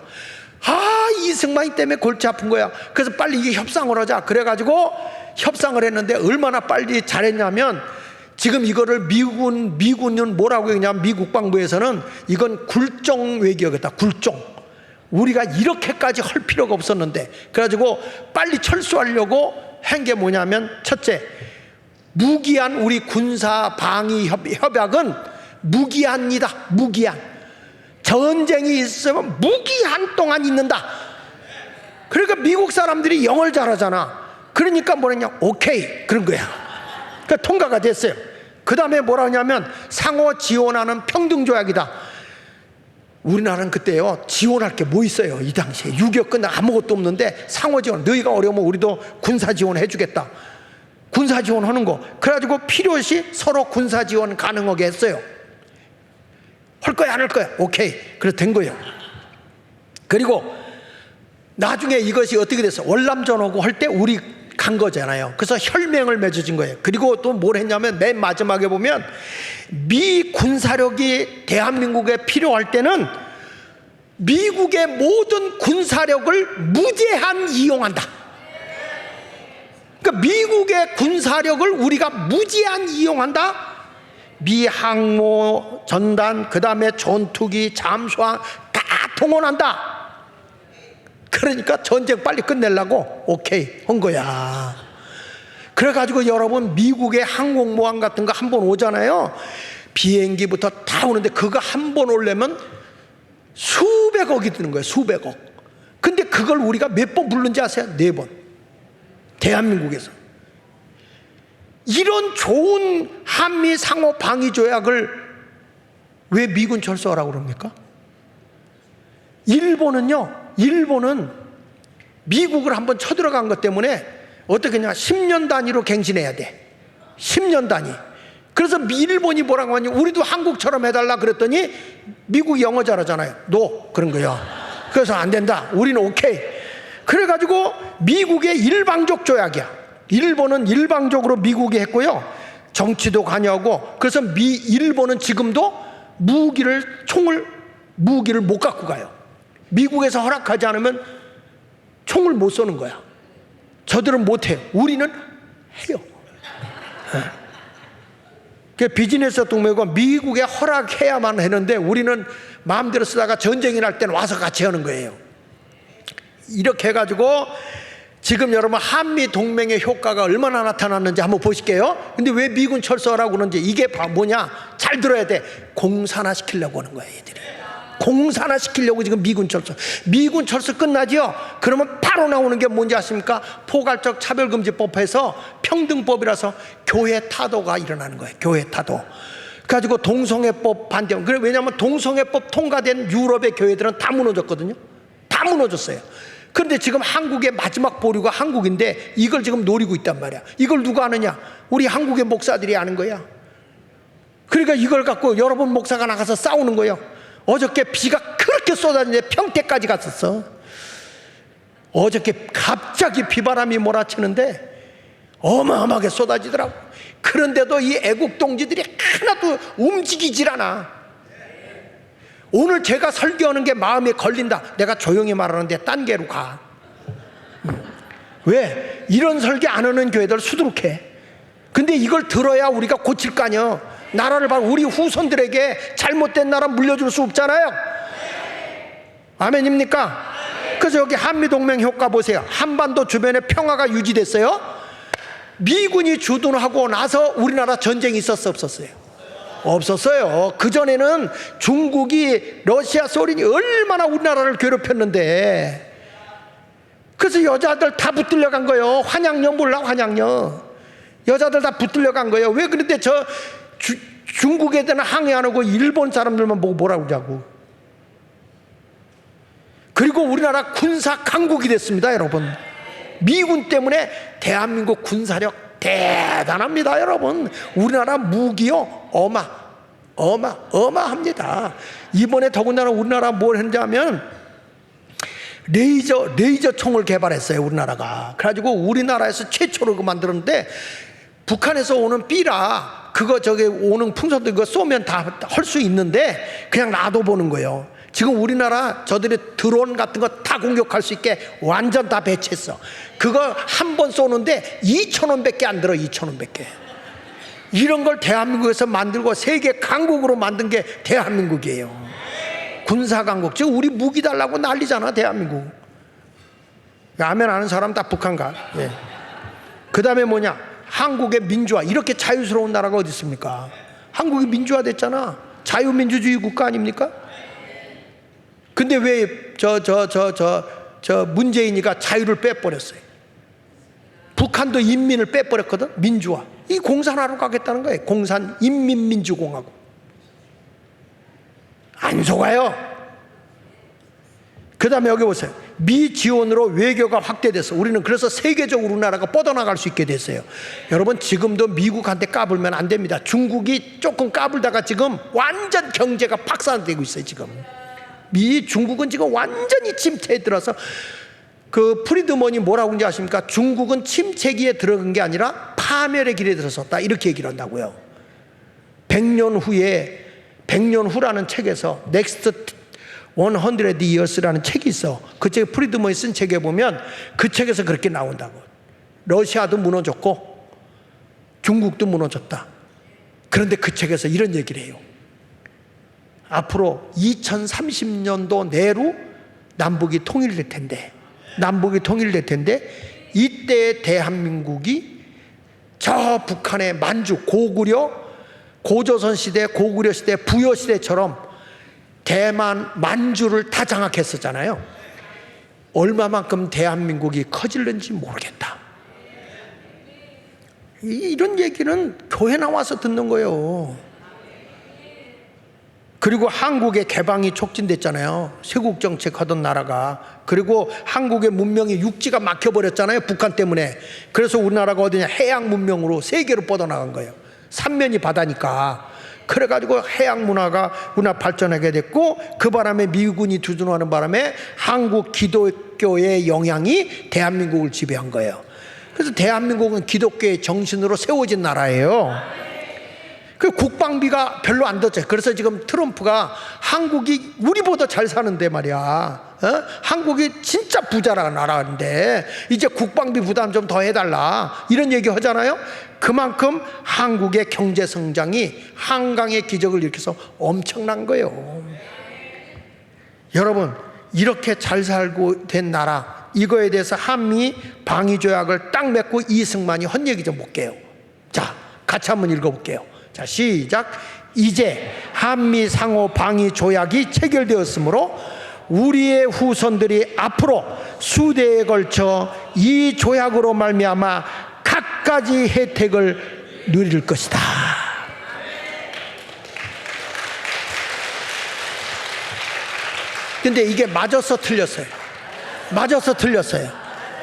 이승만이 때문에 골치 아픈 거야. 그래서 빨리 이게 협상을 하자. 그래가지고 협상을 했는데 얼마나 빨리 잘했냐면, 지금 이거를 미군은 뭐라고 했냐면, 미국 국방부에서는 이건 굴종 외교겠다. 굴종. 우리가 이렇게까지 할 필요가 없었는데. 그래가지고 빨리 철수하려고 한 게 뭐냐면, 첫째, 무기한 우리 군사 방위 협약은 무기한이다. 무기한. 전쟁이 있으면 무기한 동안 있는다. 그러니까 미국 사람들이 영어를 잘하잖아. 그러니까 뭐랬냐? 오케이. 그런 거야. 그러니까 통과가 됐어요. 그 다음에 뭐라 하냐면, 상호 지원하는 평등조약이다. 우리나라는 그때요 지원할 게 뭐 있어요. 이 당시에 6.25 끝나 아무것도 없는데 상호 지원, 너희가 어려우면 우리도 군사 지원 해주겠다. 군사 지원하는 거. 그래가지고 필요시 서로 군사 지원 가능하게 했어요. 할 거야 안 할 거야? 오케이. 그래서 된 거예요. 그리고 나중에 이것이 어떻게 됐어? 월남전하고 할 때 우리 간 거잖아요. 그래서 혈맹을 맺어진 거예요. 그리고 또 뭘 했냐면 맨 마지막에 보면 미 군사력이 대한민국에 필요할 때는 미국의 모든 군사력을 무제한 이용한다. 그러니까 미국의 군사력을 우리가 무제한 이용한다. 미 항모 전단, 그 다음에 전투기, 잠수함 다 동원한다. 그러니까 전쟁 빨리 끝내려고 오케이 한 거야. 그래가지고 여러분 미국의 항공모함 같은 거 한 번 오잖아요. 비행기부터 다 오는데 그거 한 번 오려면 수백억이 드는 거예요. 수백억. 근데 그걸 우리가 몇 번 부른지 아세요? 4번. 대한민국에서. 이런 좋은 한미 상호 방위 조약을 왜 미군 철수하라고 그럽니까? 일본은 미국을 한번 쳐들어간 것 때문에 어떻게 했냐, 10년 단위로 갱신해야 돼. 10년 단위. 그래서 일본이 뭐라고 하냐, 우리도 한국처럼 해달라 그랬더니 미국이 영어 잘하잖아요. 노 그런 거예요. 그래서 안 된다. 우리는 오케이. 그래가지고 미국의 일방적 조약이야. 일본은 일방적으로 미국이 했고요. 정치도 관여하고. 그래서 일본은 지금도 무기를 못 갖고 가요. 미국에서 허락하지 않으면 총을 못 쏘는 거야. 저들은 못해요. 우리는 해요. 그 비즈니스 동맹과 미국에 허락해야만 했는데 우리는 마음대로 쓰다가 전쟁이 날 때는 와서 같이 하는 거예요. 이렇게 해가지고 지금 여러분 한미 동맹의 효과가 얼마나 나타났는지 한번 보실게요. 근데 왜 미군 철수하라고 그러는지 이게 뭐냐? 잘 들어야 돼. 공산화 시키려고 하는 거야, 얘들이. 공산화 시키려고 지금 미군 철수 끝나지요? 그러면 바로 나오는 게 뭔지 아십니까? 포괄적 차별금지법에서 평등법이라서 교회 타도가 일어나는 거예요. 교회 타도. 가지고 동성애법 반대. 그래, 왜냐하면 동성애법 통과된 유럽의 교회들은 다 무너졌거든요. 다 무너졌어요. 그런데 지금 한국의 마지막 보류가 한국인데 이걸 지금 노리고 있단 말이야. 이걸 누가 아느냐? 우리 한국의 목사들이 아는 거야. 그러니까 이걸 갖고 여러분 목사가 나가서 싸우는 거예요. 어저께 비가 그렇게 쏟아지는데 평택까지 갔었어. 어저께 갑자기 비바람이 몰아치는데 어마어마하게 쏟아지더라고. 그런데도 이 애국 동지들이 하나도 움직이질 않아. 오늘 제가 설교하는 게 마음에 걸린다. 내가 조용히 말하는데 딴 개로 가. 왜? 이런 설교 안 하는 교회들 수두룩해. 근데 이걸 들어야 우리가 고칠 거 아니야. 나라를 봐. 우리 후손들에게 잘못된 나라 물려줄 수 없잖아요. 아멘입니까? 그래서 여기 한미동맹 효과 보세요. 한반도 주변에 평화가 유지됐어요. 미군이 주둔하고 나서 우리나라 전쟁이 있었어, 없었어요? 없었어요. 그전에는 중국이, 러시아, 소련이 얼마나 우리나라를 괴롭혔는데. 그래서 여자들 다 붙들려 간 거예요. 환양녀 몰라, 환양녀. 여자들 다 붙들려 간 거예요. 왜 그런데 중국 애들은 항의 안 하고 일본 사람들만 보고 뭐라고 그러자고. 그리고 우리나라 군사 강국이 됐습니다, 여러분. 미군 때문에 대한민국 군사력 대단합니다, 여러분. 우리나라 무기요 어마합니다. 이번에 더군다나 우리나라 뭘 했냐면 레이저 총을 개발했어요, 우리나라가. 그래가지고 우리나라에서 최초로 그거 만들었는데 북한에서 오는 삐라 그거 저기 오는 풍선들 그거 쏘면 다 할 수 있는데 그냥 놔둬보는 거예요. 지금 우리나라 저들이 드론 같은 거 다 공격할 수 있게 완전 다 배치했어. 그거 한 번 쏘는데 2,000원밖에 안 들어. 2,000원밖에. 이런 걸 대한민국에서 만들고 세계 강국으로 만든 게 대한민국이에요. 군사 강국. 지금 우리 무기 달라고 난리잖아, 대한민국. 아멘 하는 사람 다 북한 가. 예. 그 다음에 뭐냐? 한국의 민주화. 이렇게 자유스러운 나라가 어디 있습니까? 한국이 민주화 됐잖아. 자유민주주의 국가 아닙니까? 근데 왜 문재인이가 자유를 빼버렸어요? 북한도 인민을 빼버렸거든. 민주화. 이 공산화로 가겠다는 거예요. 공산 인민민주공화국. 안 속아요. 그 다음에 여기 보세요. 미 지원으로 외교가 확대돼서 우리는 그래서 세계적으로 우리나라가 뻗어나갈 수 있게 됐어요. 여러분, 지금도 미국한테 까불면 안 됩니다. 중국이 조금 까불다가 지금 완전 경제가 박살되고 있어요. 지금 중국은 지금 완전히 침체에 들어서, 그 프리드먼이 뭐라고 하는지 아십니까? 중국은 침체기에 들어간 게 아니라 파멸의 길에 들어섰다, 이렇게 얘기를 한다고요. 100년 후라는 책에서 넥스트 100 years라는 책이 있어. 그 책에 프리드먼이 쓴 책에 보면 그 책에서 그렇게 나온다고. 러시아도 무너졌고 중국도 무너졌다. 그런데 그 책에서 이런 얘기를 해요. 앞으로 2030년도 내로 남북이 통일될 텐데 이때 대한민국이 저 북한의 만주, 고조선 시대, 고구려 시대, 부여 시대처럼 대만, 만주를 다 장악했었잖아요. 얼마만큼 대한민국이 커질는지 모르겠다. 이런 얘기는 교회 나와서 듣는 거예요. 그리고 한국의 개방이 촉진됐잖아요. 쇄국 정책 하던 나라가. 그리고 한국의 문명이 육지가 막혀버렸잖아요. 북한 때문에. 그래서 우리나라가 어디냐, 해양 문명으로 세계로 뻗어나간 거예요. 삼면이 바다니까. 그래가지고 해양 문화 발전하게 됐고, 그 바람에 미군이 두둔하는 바람에 한국 기독교의 영향이 대한민국을 지배한 거예요. 그래서 대한민국은 기독교의 정신으로 세워진 나라예요. 그 국방비가 별로 안 들었어요. 그래서 지금 트럼프가 한국이 우리보다 잘 사는데 말이야, 한국이 진짜 부자라는 나라인데 이제 국방비 부담 좀 더 해달라, 이런 얘기 하잖아요. 그만큼 한국의 경제 성장이 한강의 기적을 일으켜서 엄청난 거예요. 여러분, 이렇게 잘 살고 된 나라, 이거에 대해서 한미 방위조약을 딱 맺고 이승만이 한 얘기 좀 볼게요. 자, 같이 한번 읽어볼게요. 자, 시작. 이제 한미 상호 방위 조약이 체결되었으므로 우리의 후손들이 앞으로 수대에 걸쳐 이 조약으로 말미암아 갖가지 혜택을 누릴 것이다. 근데 이게 맞아서 틀렸어요.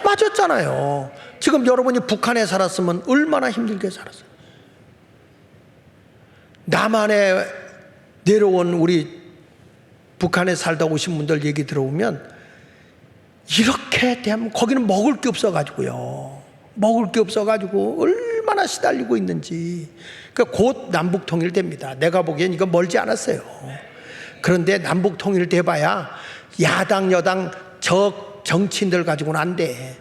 맞았잖아요. 지금 여러분이 북한에 살았으면 얼마나 힘들게 살았어요. 남한에 내려온 우리 북한에 살다 오신 분들 얘기 들어보면 이렇게 되면 거기는 먹을 게 없어가지고요. 얼마나 시달리고 있는지. 그러니까 곧 남북 통일됩니다. 내가 보기엔 이거 멀지 않았어요. 그런데 남북 통일돼봐야 야당 여당 정치인들 가지고는 안 돼.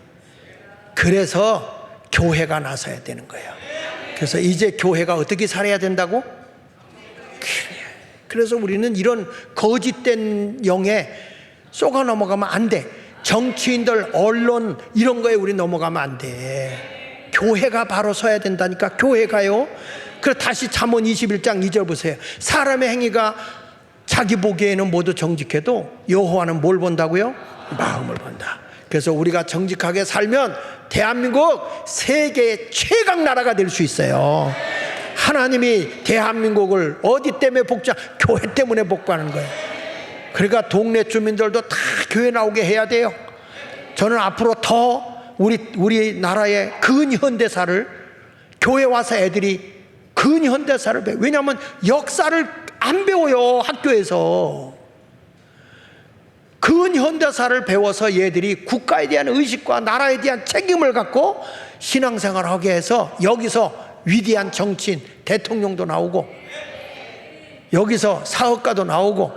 그래서 교회가 나서야 되는 거예요. 그래서 이제 교회가 어떻게 살아야 된다고? 그래서 우리는 이런 거짓된 영에 쏘가 넘어가면 안 돼. 정치인들, 언론 이런 거에 우리 넘어가면 안 돼. 교회가 바로 서야 된다니까. 교회가요. 그래서 다시 잠언 21장 2절 보세요. 사람의 행위가 자기 보기에는 모두 정직해도 여호와는 뭘 본다고요? 마음을 본다. 그래서 우리가 정직하게 살면 대한민국 세계 최강 나라가 될 수 있어요. 하나님이 대한민국을 어디 때문에 교회 때문에 복구하는 거예요. 그러니까 동네 주민들도 다 교회 나오게 해야 돼요. 저는 앞으로 더 우리 나라의 근현대사를, 교회 와서 애들이 근현대사를 배워요. 왜냐하면 역사를 안 배워요, 학교에서. 근현대사를 배워서 얘들이 국가에 대한 의식과 나라에 대한 책임을 갖고 신앙생활을 하게 해서 여기서 위대한 정치인, 대통령도 나오고, 여기서 사업가도 나오고,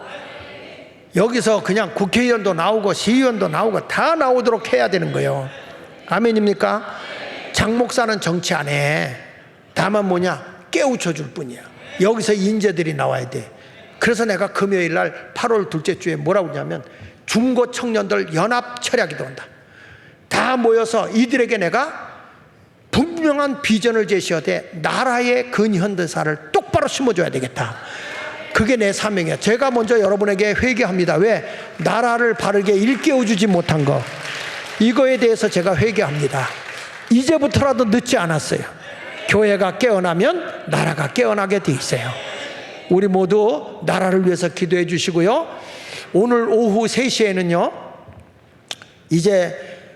여기서 그냥 국회의원도 나오고 시의원도 나오고 다 나오도록 해야 되는 거예요. 아멘입니까? 장 목사는 정치 안 해. 다만 뭐냐? 깨우쳐 줄 뿐이야. 여기서 인재들이 나와야 돼. 그래서 내가 금요일 날 8월 둘째 주에 뭐라고 하냐면 중고 청년들 연합 철야기도 한다. 다 모여서 이들에게 내가 분명한 비전을 제시하되 나라의 근현대사를 똑바로 심어줘야 되겠다. 그게 내 사명이야. 제가 먼저 여러분에게 회개합니다. 왜? 나라를 바르게 일깨워주지 못한 거, 이거에 대해서 제가 회개합니다. 이제부터라도 늦지 않았어요. 교회가 깨어나면 나라가 깨어나게 돼 있어요. 우리 모두 나라를 위해서 기도해 주시고요. 오늘 오후 3시에는요 이제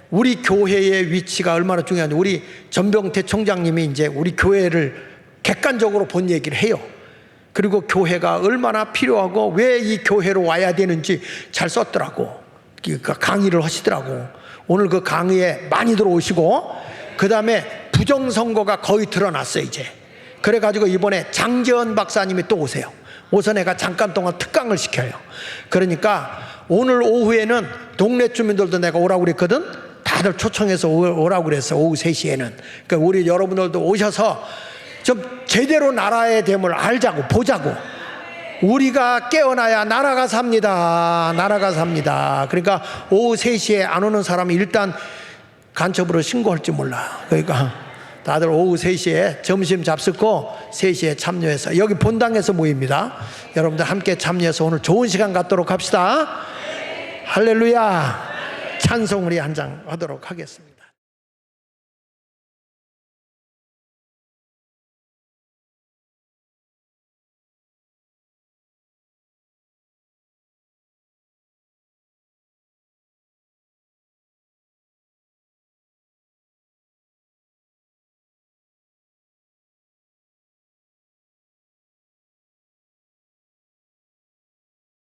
우리 교회의 위치가 얼마나 중요한지 우리 전병태 총장님이 이제 우리 교회를 객관적으로 본 얘기를 해요. 그리고 교회가 얼마나 필요하고 왜 이 교회로 와야 되는지 잘 썼더라고. 그러니까 강의를 하시더라고. 오늘 그 강의에 많이들 오시고, 그 다음에 부정선거가 거의 드러났어요 이제. 그래가지고 이번에 장재원 박사님이 또 오세요. 오서 내가 잠깐 동안 특강을 시켜요. 그러니까 오늘 오후에는 동네 주민들도 내가 오라고 그랬거든. 다들 초청해서 오라고 그랬어. 오후 3시에는. 그러니까 우리 여러분들도 오셔서 좀 제대로 나라의 됨을 알자고, 보자고. 우리가 깨어나야 나라가 삽니다. 나라가 삽니다. 그러니까 오후 3시에 안 오는 사람이 일단 간첩으로 신고할지 몰라. 그러니까 다들 오후 3시에 점심 잡숫고 3시에 참여해서 여기 본당에서 모입니다. 여러분들 함께 참여해서 오늘 좋은 시간 갖도록 합시다. 할렐루야. 찬송 우리 한 장 하도록 하겠습니다.